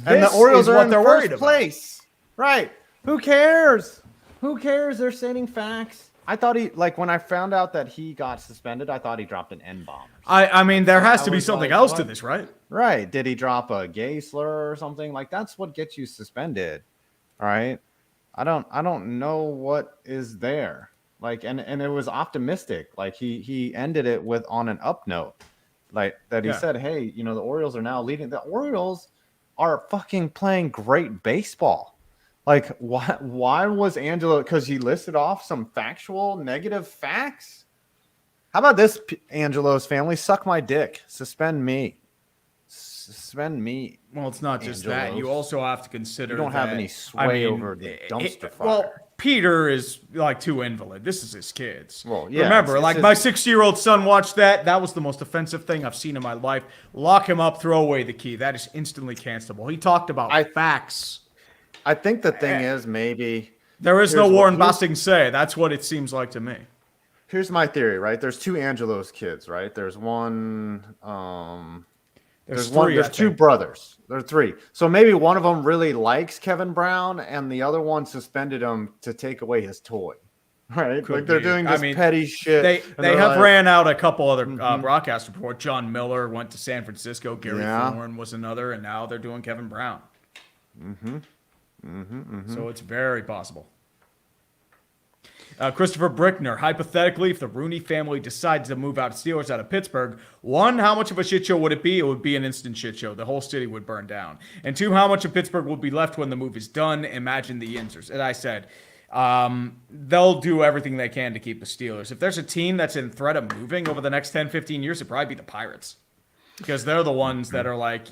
And the This Orioles is are what in they're worried first about. place. Right. Who cares? Who cares? They're stating facts. I thought when I found out that he got suspended, I thought he dropped an N-bomb. I mean, there has I to be was something like, else to what? this, right? Right. Did he drop a gay slur or something? Like that's what gets you suspended. All right. I don't know what is there. Like and it was optimistic. Like he ended it with on an up note. Like that he said, hey, the Orioles are now leading. The Orioles are fucking playing great baseball. Like why was Angelo? Because he listed off some factual negative facts. How about this, Angelo's family? Suck my dick. Suspend me. Suspend me. Well, it's not just that. Angelos. You also have to consider You don't have any sway over the dumpster fire. Well, Peter is like too invalid. This is his kids. Well, yeah, Remember, it's like his- my 6-year-old son watched that. That was the most offensive thing I've seen in my life. Lock him up, throw away the key. That is instantly cancelable. He talked about facts. I think the thing is maybe There is no Here's Warren what- Basting say. That's what it seems like to me. here's my theory, right? There's two Angelo's kids, right? There's one There's one three, there's I two think. brothers. There are three. So maybe one of them really likes Kevin Brown and the other one suspended him to take away his toy. Right? Could like they're be. doing I this mean, petty shit. They and they're have like, ran out a couple other broadcast reports. John Miller went to San Francisco. Gary Yeah. Thorne was another, and now they're doing Kevin Brown. So it's very possible. Christopher Brickner, hypothetically, if the Rooney family decides to move out Steelers out of Pittsburgh, one, how much of a shit show would it be? It would be an instant shit show. The whole city would burn down. And two, how much of Pittsburgh would be left when the move is done? Imagine the answers. And I said, they'll do everything they can to keep the Steelers. If there's a team that's in threat of moving over the next 10, 15 years, it'd probably be the Pirates. Because they're the ones that are like,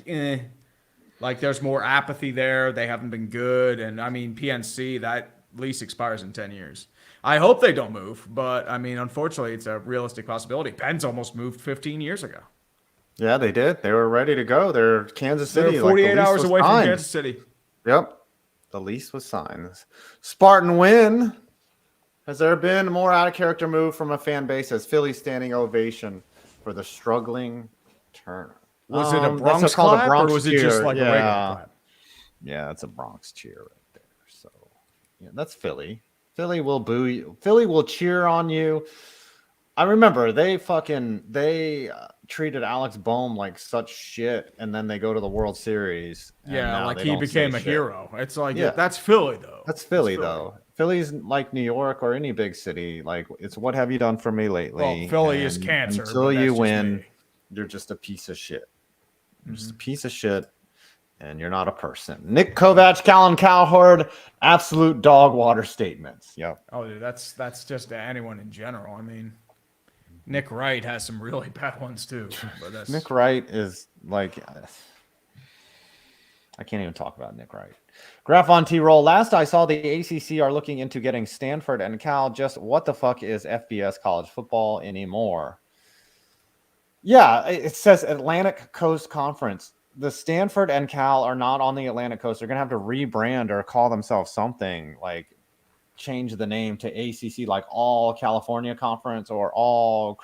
like there's more apathy there. They haven't been good. And I mean, PNC, that lease expires in 10 years. I hope they don't move, but I mean, unfortunately, it's a realistic possibility. Penn's almost moved 15 years ago. Yeah, they did. They were ready to go. They're Kansas City. They're 48 like, the lease hours was away from signed. Kansas City. Yep. The lease was signed. Spartan win. Has there been a more out of character move from a fan base as Philly standing ovation for the struggling Turner? Was it a That's Bronx called a clap, Bronx or was it just cheer. like a regular clap? Yeah, that's a Bronx cheer right there. So, yeah, that's Philly. Philly will boo you. Philly will cheer on you. I remember they treated Alex Boehm like such shit, and then they go to the World Series. and Yeah, now like they he don't became say a shit. hero. It's like, Yeah. that's Philly, though. That's Philly, though. Philly's like New York or any big city. Like, it's what have you done for me lately? Well, Philly is And cancer, but Until that's you just win, me. you're just a piece of shit. You're just a piece of shit, and you're not a person. Nick Kovac, Colin Cowherd, absolute dog water statements. Yep. Oh, dude, that's just anyone in general. I mean, Nick Wright has some really bad ones, too. But that's Nick Wright is like, I can't even talk about Nick Wright. Graph on T-roll. Last I saw, the ACC are looking into getting Stanford and Cal. Just what the fuck is FBS college football anymore? Yeah, it says Atlantic Coast Conference. The Stanford and Cal are not on the Atlantic Coast. They're going to have to rebrand or call themselves something, like change the name to ACC, like All California Conference or All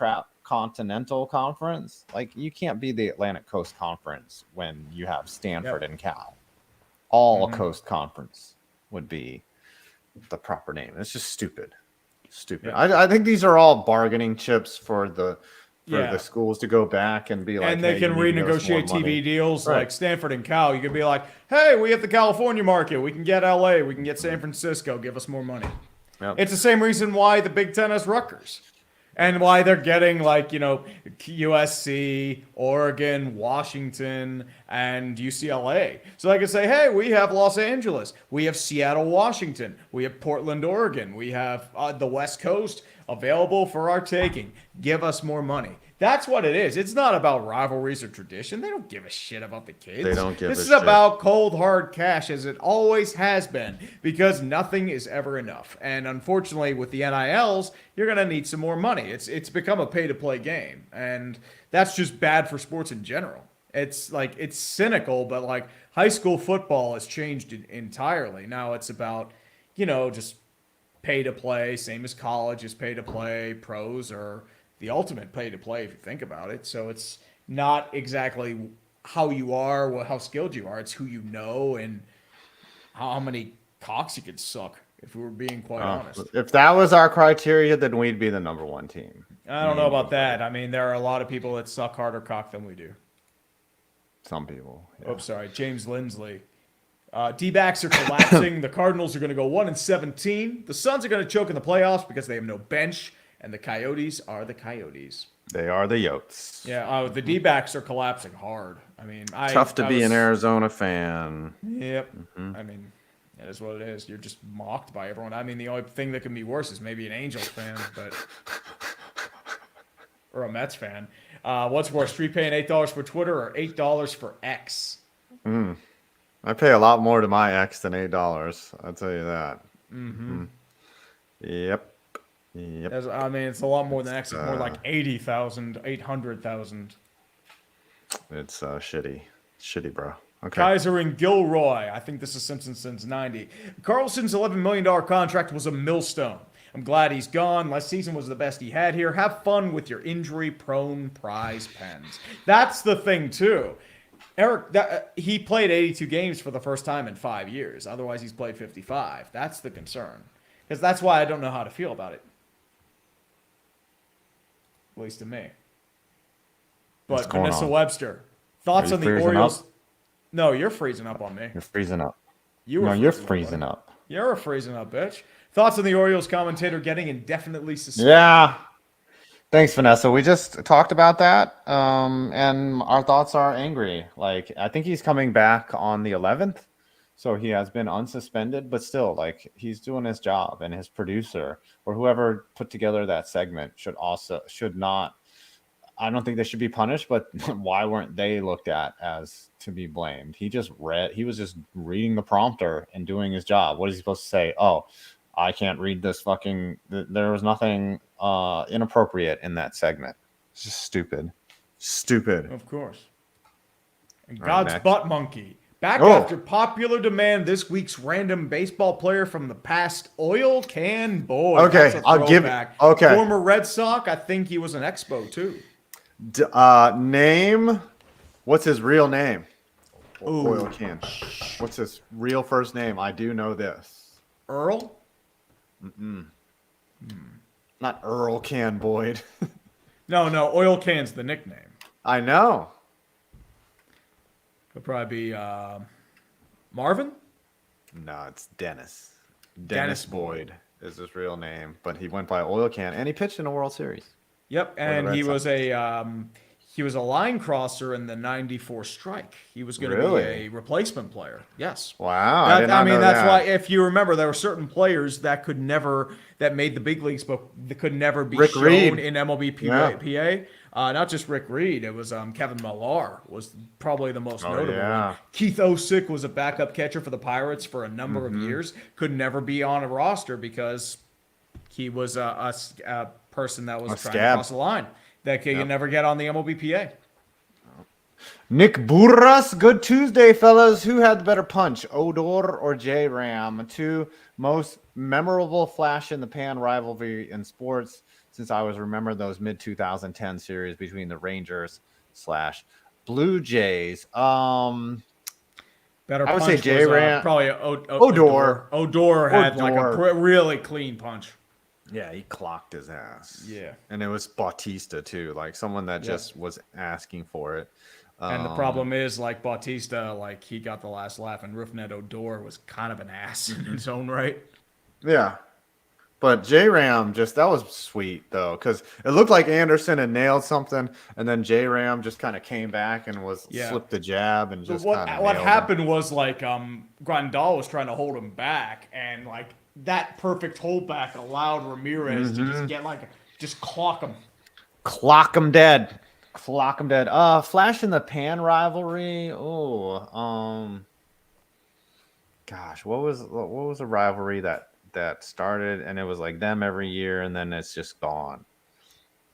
Continental Conference. Like, you can't be the Atlantic Coast Conference when you have Stanford and Cal. All Coast Conference would be the proper name. It's just stupid. Stupid. Yeah. I think these are all bargaining chips for the Yeah. the schools to go back and be like, and they hey, can you need to give us more renegotiate money. TV deals Right. like Stanford and Cal. You could be like, hey, we have the California market. We can get LA. We can get San Francisco. Give us more money. Yep. It's the same reason why the Big Ten has Rutgers. And why they're getting like, USC, Oregon, Washington, and UCLA. So they can say, hey, we have Los Angeles. We have Seattle, Washington. We have Portland, Oregon. We have the West Coast available for our taking. Give us more money. That's what it is. It's not about rivalries or tradition. They don't give a shit about the kids. They don't give This a is shit. about cold, hard cash, as it always has been, because nothing is ever enough. And unfortunately, with the NILs, you're going to need some more money. It's become a pay-to-play game, and that's just bad for sports in general. It's cynical, but like high school football has changed entirely. Now it's about, just pay to play, same as college is pay to play. Pros are the ultimate pay to play if you think about it. So it's not exactly how you are, how skilled you are. It's who you know and how many cocks you could suck, if we were being quite honest. If that was our criteria, then we'd be the number one team. I don't know about that. I mean, there are a lot of people that suck harder cock than we do. Some people. Yeah. Oops, sorry. James Lindsley. D-backs are collapsing. The Cardinals are going to go 1-17. The Suns are going to choke in the playoffs because they have no bench, and the Coyotes are the Coyotes. They are the Yotes. Yeah, the D-backs are collapsing hard. I mean, tough to be an Arizona fan. Yep. I mean, that is what it is. You're just mocked by everyone. I mean, the only thing that can be worse is maybe an Angels fan, but or a Mets fan. What's worse, Street paying $8 for Twitter or $8 for X? I pay a lot more to my ex than $8. I'll tell you that. Yep. I mean, it's a lot more than X. It's more like 80,000, 800,000. It's shitty, bro. Okay. Kaiser and Gilroy. I think this is Simpsons since 90. Carlson's $11 million contract was a millstone. I'm glad he's gone. Last season was the best he had here. Have fun with your injury-prone prize pens. That's the thing, too. Eric, he played 82 games for the first time in 5 years. Otherwise, he's played 55. That's the concern. Because that's why I don't know how to feel about it. At least to me. But Vanessa Webster, thoughts on the Orioles? No, you're freezing up on me. You're freezing up. You're freezing up. You're freezing up, bitch. Thoughts on the Orioles commentator getting indefinitely suspended? Yeah. Thanks, Vanessa. We just talked about that, and our thoughts are angry. Like, I think he's coming back on the 11th, so he has been unsuspended, but still, like, he's doing his job, and his producer or whoever put together that segment should not. I don't think they should be punished, but why weren't they looked at as to be blamed? He was just reading the prompter and doing his job. What is he supposed to say? Oh, I can't read this fucking. There was nothing inappropriate in that segment. It's just stupid. Of course. And God's butt monkey. Back after popular demand, this week's random baseball player from the past, Oil Can Boy. Okay, I'll give it. Okay. Former Red Sox. I think he was an Expo too. Name. What's his real name? Ooh. Oil Can. What's his real first name? I do know this. Earl? Not Earl Can Boyd. No. Oil Can's the nickname. I know. It'll probably be Marvin? No, it's Dennis. Dennis Boyd is his real name, but he went by Oil Can, and he pitched in a World Series. Yep, and he was a line crosser in the '94 strike. He was going to be a replacement player. Yes. Wow. I mean, that's why, if you remember, there were certain players that made the big leagues, but they could never be shown Reed. in MLB PA. Not just Rick Reed. It was Kevin Millar was probably the most notable one. Keith Osick was a backup catcher for the Pirates for a number of years. Could never be on a roster because he was a person that was trying to cross the line. That kid can never get on the MLBPA. Nick Burras, good Tuesday, fellas. Who had the better punch, Odor or J-Ram? Two most memorable flash in the pan rivalry in sports since I was remembering those mid-2010 series between the Rangers / Blue Jays. Better I would say J-Ram. Probably Odor. Odor had like a really clean punch. Yeah, he clocked his ass. Yeah. And it was Bautista, too. Like, someone that just was asking for it. And the problem is, like, Bautista, like, he got the last laugh, and Rougned Odor was kind of an ass in his own right. Yeah. But J-Ram that was sweet, though, because it looked like Anderson had nailed something, and then J-Ram just kind of came back and slipped the jab and just what happened was, like, Grandal was trying to hold him back, and, like, that perfect holdback allowed Ramirez to just get just clock him. Clock him dead. Flash in the pan rivalry. Gosh, what was a rivalry that started and it was like them every year and then it's just gone?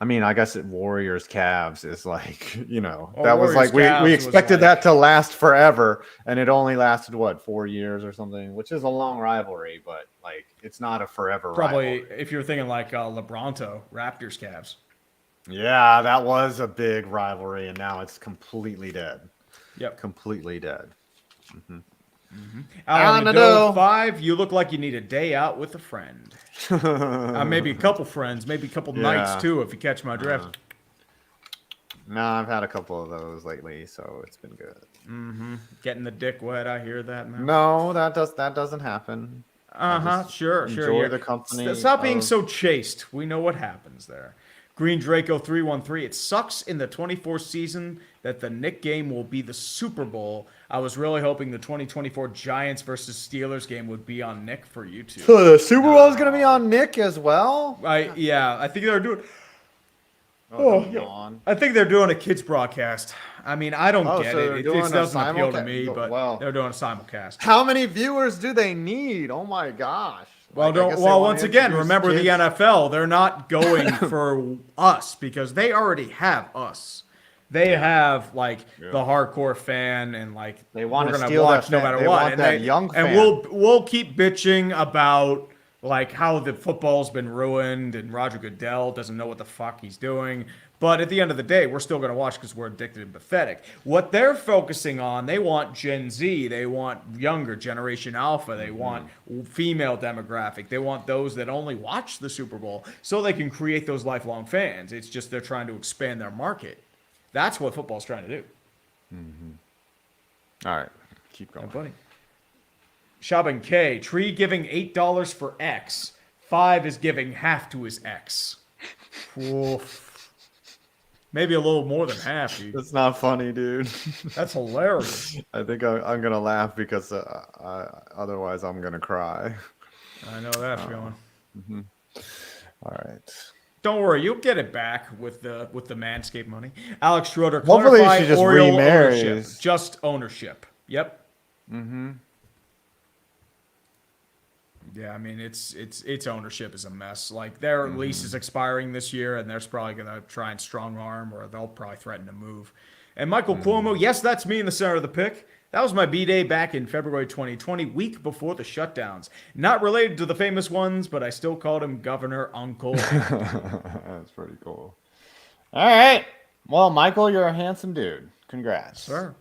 I mean, I guess Warriors Cavs is like, you know, Well, that was Warriors like we Cavs was expected like- that to last forever, and it only lasted what 4 years or something, which is a long rivalry, but like it's not a forever Probably rivalry. if you're thinking like LeBronto, Raptors, Cavs. Yeah, that was a big rivalry, and now it's completely dead. Yep. Completely dead. Alan Nadeau. Nadeau, 5. You look like you need a day out with a friend. Maybe a couple friends, maybe a couple nights Yeah. too, if you catch my drift. No, I've had a couple of those lately, so it's been good. Getting the dick wet, I hear that now. No, that doesn't happen. Uh-huh, just sure. enjoy Yeah. the company Stop being of- so chaste. We know what happens there. Green Draco 313. It sucks in the 24 season that the Nick game will be the Super Bowl. I was really hoping the 2024 Giants versus Steelers game would be on Nick for YouTube. So the Super Bowl is going to be on Nick as well. I think they're doing. Oh, yawn. I think they're doing a kids broadcast. I mean, I don't get so they're it. It doing a doesn't appeal to simulcast? me, but Well- they're doing a simulcast. How many viewers do they need? Oh my gosh. Well, Like, I guess they well, wanna once again, introduce remember the kids. NFL. They're not going for us because they already have us. They have like the hardcore fan, and like They wanna we're gonna steal watch that no fan- matter they what. want And that young and fan. we'll keep bitching about like how the football's been ruined and Roger Goodell doesn't know what the fuck he's doing. But at the end of the day, we're still going to watch because we're addicted and pathetic. What they're focusing on, they want Gen Z, they want younger Generation Alpha, they want female demographic, they want those that only watch the Super Bowl so they can create those lifelong fans. It's just they're trying to expand their market. That's what football's trying to do. All right, keep going. Yeah, buddy. Shaban K, Tree giving $8 for X. 5 is giving half to his ex. Oof. Maybe a little more than half, dude. That's not funny, dude. That's hilarious. I think I'm gonna laugh because otherwise I'm gonna cry. I know that feeling. All right. Don't worry, you'll get it back with the Manscaped money. Alex Schroeder, Hopefully clarify she just Oriole remarries. ownership. Just ownership. Yep. Yeah, I mean it's ownership is a mess. Like their lease is expiring this year, and they're probably gonna try and strong arm, or they'll probably threaten to move. And Michael Cuomo, yes, that's me in the center of the pick. That was my B-Day back in February 2020, week before the shutdowns. Not related to the famous ones, but I still called him Governor Uncle. That's pretty cool. All right. Well, Michael, you're a handsome dude. Congrats. Sure.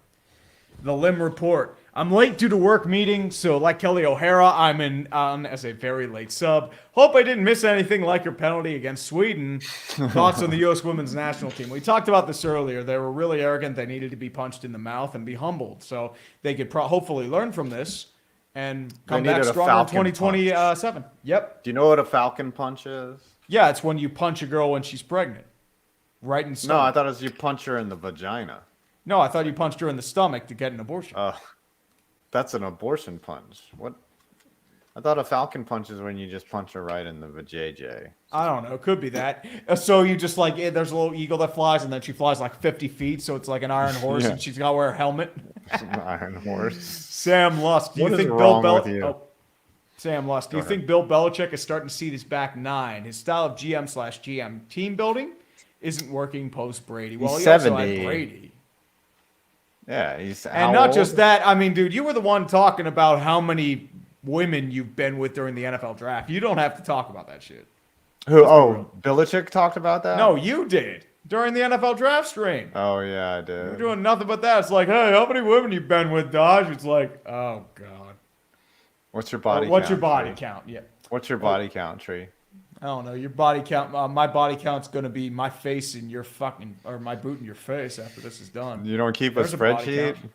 The Lim Report. I'm late due to work meeting, so like Kelly O'Hara, I'm on as a very late sub. Hope I didn't miss anything like your penalty against Sweden. Thoughts on the U.S. women's national team? We talked about this earlier. They were really arrogant. They needed to be punched in the mouth and be humbled. So they could hopefully learn from this and come back needed a stronger in falcon 2027. Yep. Do you know what a falcon punch is? Yeah, it's when you punch a girl when she's pregnant. Right in No, stomach. I thought it was you punch her in the vagina. No, I thought you punched her in the stomach to get an abortion. That's an abortion punch. What? I thought a falcon punch is when you just punch her right in the vajayjay. I don't know. Could be that. So you just like, there's a little eagle that flies, and then she flies like 50 feet, so it's like an iron horse, Yeah. and she's got to wear a helmet. It's an iron horse. Sam Lusk, do you What is think wrong Bill with you? Oh, Sam Lusk, do you Go think Bill Belichick is starting to see this back 9? His style of GM/GM team building isn't working post Brady. Well, He's he also 70. had Brady. Yeah, he's And not just that, I mean, dude, you were the one talking about how many women you've been with during the NFL draft. You don't have to talk about that shit. who? Oh, Belichick talked about that. No, you did during the NFL draft stream. Oh yeah, I You're did. doing nothing but that. It's like, hey, how many women you been with, Dodge? It's like, oh god. What's your body? What's count, your body Tree? count? Yeah. What's your body count, Tree? I don't know. Your body count. My body count's gonna be my face in your fucking, or my boot in your face after this is done. You don't keep There's a a body spreadsheet. count.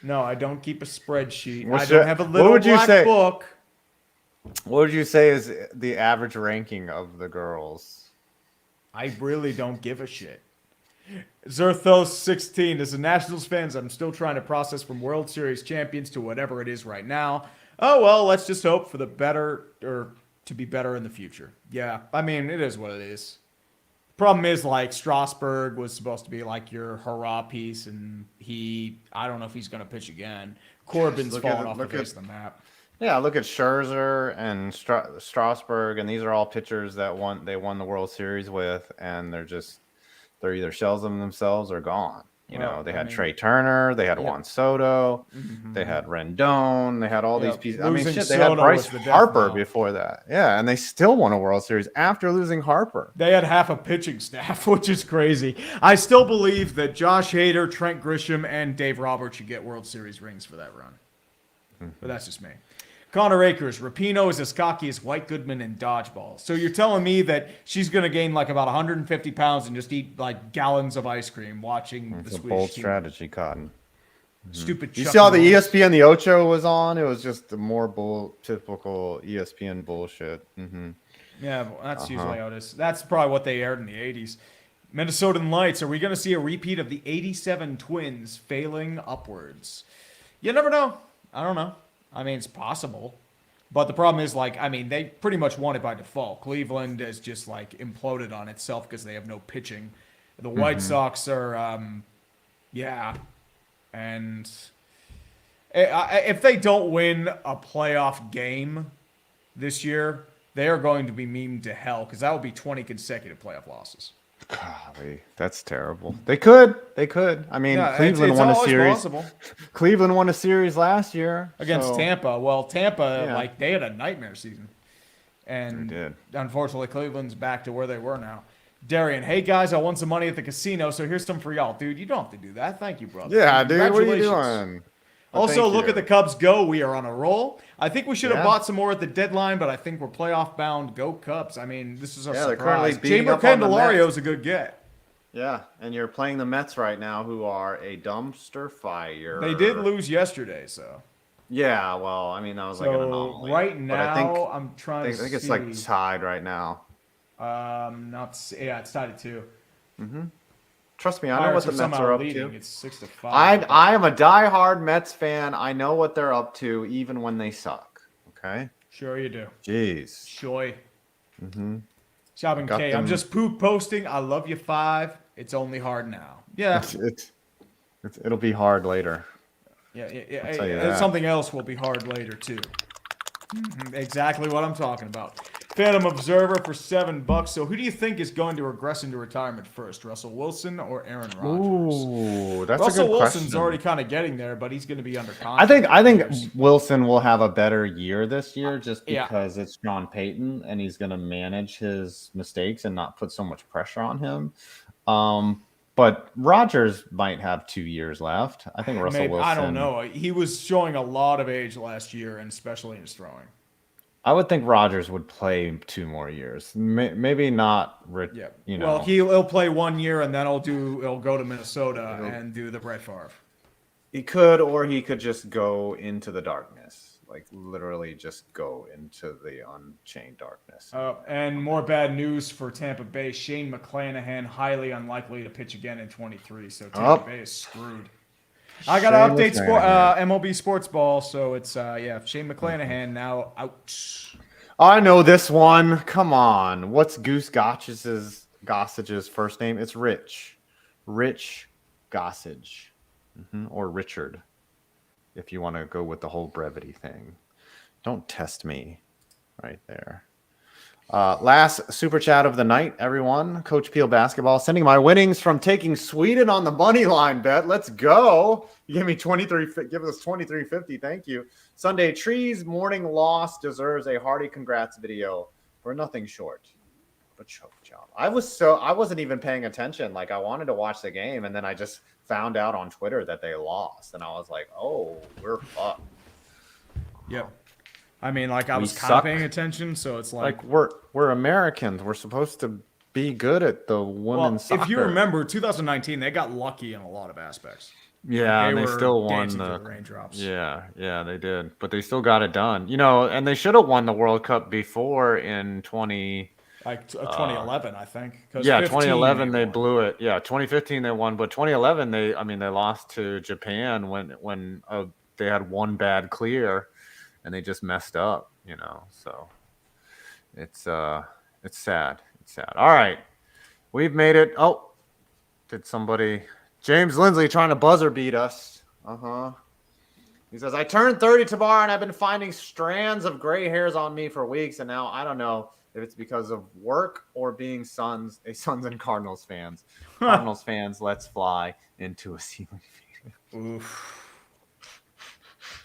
No, I don't keep a spreadsheet. What's I don't your- have a what little would you black say- book. What would you say is the average ranking of the girls? I really don't give a shit. Zerthos16, as a Nationals fans, I'm still trying to process from World Series champions to whatever it is right now. Oh, well, let's just hope for the better, or to be better in the future. Yeah, I mean, it is what it is. Problem is, like, Strasburg was supposed to be like your hurrah piece, and I don't know if he's going to pitch again. Corbin's Look fallen at- off the look at- face of the map. Yeah, look at Scherzer and Strasburg, and these are all pitchers that won the World Series with, and they're either shells of themselves or gone. You know, Well, they I had mean, Trey Turner, they had yep. Juan Soto, they Mhm. had Rendon, they had all these Yep. pieces. I mean, Losing shit, they had Soto Bryce was the death Harper knell. before that. Yeah, and they still won a World Series after losing Harper. They had half a pitching staff, which is crazy. I still believe that Josh Hader, Trent Grisham, and Dave Roberts should get World Series rings for that run. But that's just me. Connor Akers, Rapinoe is as cocky as White Goodman in dodgeball. So you're telling me that she's going to gain like about 150 pounds and just eat like gallons of ice cream watching It's the a Swedish bold team. strategy, Cotton. Stupid. You Chuck see all the Norris. ESPN, the Ocho was on. It was just the more typical ESPN bullshit. Yeah, well, that's usually how it is. That's probably what they aired in the 80s. Minnesotan Lights, are we going to see a repeat of the 87 Twins failing upwards? You never know. I don't know. I mean, it's possible. But the problem is, like, I mean, they pretty much won it by default. Cleveland has just, like, imploded on itself because they have no pitching. The White Sox are, yeah. And if they don't win a playoff game this year, they are going to be memed to hell because that will be 20 consecutive playoff losses. Golly, that's terrible. They could. I mean, Yeah, Cleveland it's won a always series. possible. Cleveland won a series last year Against so- Tampa. Well, Tampa, Yeah. like, they had a nightmare season. And They did. unfortunately, Cleveland's back to where they were now. Darian, hey guys, I won some money at the casino, so here's some for y'all. Dude, you don't have to do that. Thank you, brother. Yeah, dude. What are you Congratulations. doing? Well, Also, thank look you. at the Cubs go. We are on a roll. I think we should have Yeah. bought some more at the deadline, but I think we're playoff bound. Go Cubs. I mean, this is a Yeah, they're currently surprise. beating Jamer up on the Candelario Mets. is a good get. Yeah, and you're playing the Mets right now, who are a dumpster fire. They did lose yesterday, so. Yeah, well, I mean that was like an So anomaly. right But I think, now, I'm trying to see. I think it's like tied right now. Yeah, it's tied at 2. Trust me, I know Pirates what the are Mets somehow are up leading. to. It's 6-5. I am a diehard Mets fan. I know what they're up to, even when they suck. Okay. Sure you do. Jeez. Shoy. Shopping Got K. I'm them. just poop posting. I love you 5. It's only hard now. Yeah. It'll be hard later. Yeah. I'll tell you And that. something else will be hard later too. Exactly what I'm talking about. Phantom Observer for $7. So who do you think is going to regress into retirement first, Russell Wilson or Aaron Rodgers? Ooh, that's Russell a good Wilson's question. already kind of getting there, but he's going to be under I contract. think Wilson will have a better year this year just Yeah. because it's Sean Payton and he's going to manage his mistakes and not put so much pressure on him. But Rodgers might have 2 years left. I think Russell Maybe, Wilson. I don't know. He was showing a lot of age last year, and especially in his throwing. I would think Rodgers would play 2 more years. Maybe not. Yeah. You know. Well, he'll play 1 year, and then he'll go to Minnesota and do the Brett Favre. He could, or he could just go into the darkness, like literally just go into the unchained darkness. And more bad news for Tampa Bay. Shane McClanahan, highly unlikely to pitch again in 23, so Tampa Bay is screwed. I got to update MLB Sports Ball, so it's, Shane McClanahan now out. I know this one. Come on. What's Goose Gossage's first name? It's Rich. Rich Gossage. Or Richard, if you want to go with the whole brevity thing. Don't test me right there. Last super chat of the night, everyone. Coach Peel Basketball sending my winnings from taking Sweden on the money line bet. Let's go. You gave me 23. Give us 23.50. Thank you. Sunday Trees morning loss deserves a hearty congrats video for nothing short of a choke job. I wasn't even paying attention. Like I wanted to watch the game, and then I just found out on Twitter that they lost, and I was like, "Oh, we're fucked." Yep. I mean, like I We was kind of suck. paying attention, so it's like We're Americans. We're supposed to be good at the women's soccer. if you remember 2019, they got lucky in a lot of aspects. Yeah, and they were still won dancing the through raindrops. Yeah, they did. But they still got it done. You know, and they should have won the World Cup before in 2011, I think. 'Cause Yeah, 15 2011 they won. blew it. Yeah, 2015 they won, but 2011 they lost to Japan when they had one bad clear and they just messed up, you know. So it's sad. It's sad. All right. We've made it. Oh, did somebody James Lindsley trying to buzzer beat us. He says, I turned 30 tomorrow and I've been finding strands of gray hairs on me for weeks. And now I don't know if it's because of work or being Suns and Cardinals fans. Cardinals fans, let's fly into a ceiling fan. Oof.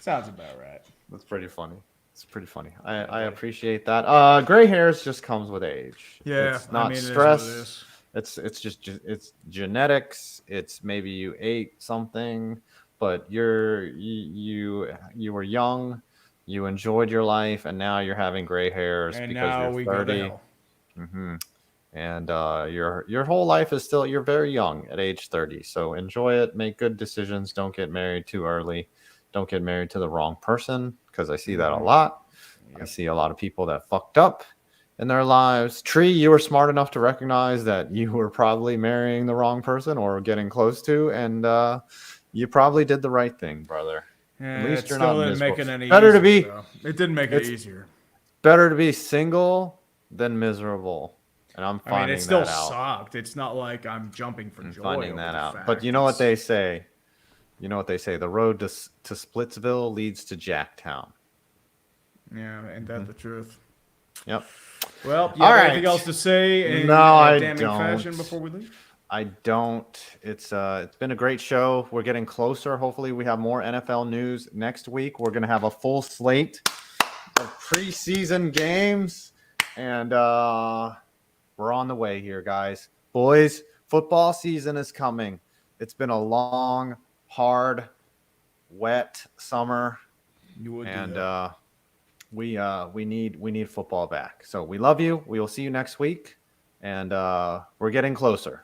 Sounds about right. That's pretty funny. It's pretty funny. I appreciate that. Gray hairs just comes with age. Yeah, It's not it is stress. what it is. It's genetics. It's maybe you ate something, but you were young, you enjoyed your life, and now you're having gray hairs And because now you're we 30. go to hell. Mm-hmm. And your whole life is still, you're very young at age 30. So enjoy it. Make good decisions. Don't get married too early. Don't get married to the wrong person, because I see that a lot. I see a lot of people that fucked up in their lives. Tree, you were smart enough to recognize that you were probably marrying the wrong person or getting close to, and you probably did the right thing, brother. Yeah, At least it you're still not didn't miserable. make it any Better to easier, be. though. It didn't make it easier. Better to be single than miserable, and I'm I mean, finding it still that out. sucked. It's not like I'm jumping for I'm joy. finding over that the out. fact. But you know what It's- they say? You know what they say? The road to Splitsville leads to Jacktown. Yeah, ain't that the truth? Yep. Well, you All have right. anything else to say in No, I damning don't. fashion before we leave? I don't. It's been a great show. We're getting closer. Hopefully, we have more NFL news next week. We're gonna have a full slate of preseason games, and we're on the way here, guys. Boys, football season is coming. It's been a long, hard, wet summer, You would and do that. we need football back. So we love you. We will see you next week, and we're getting closer.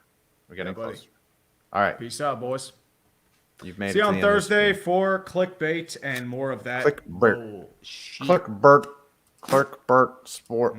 We're getting buddy. closer. All right, Peace out, boys. you've made See it you to on the end of this Thursday stream. for clickbait and more of that. Clickbait. bullshit. Click Bert Sport.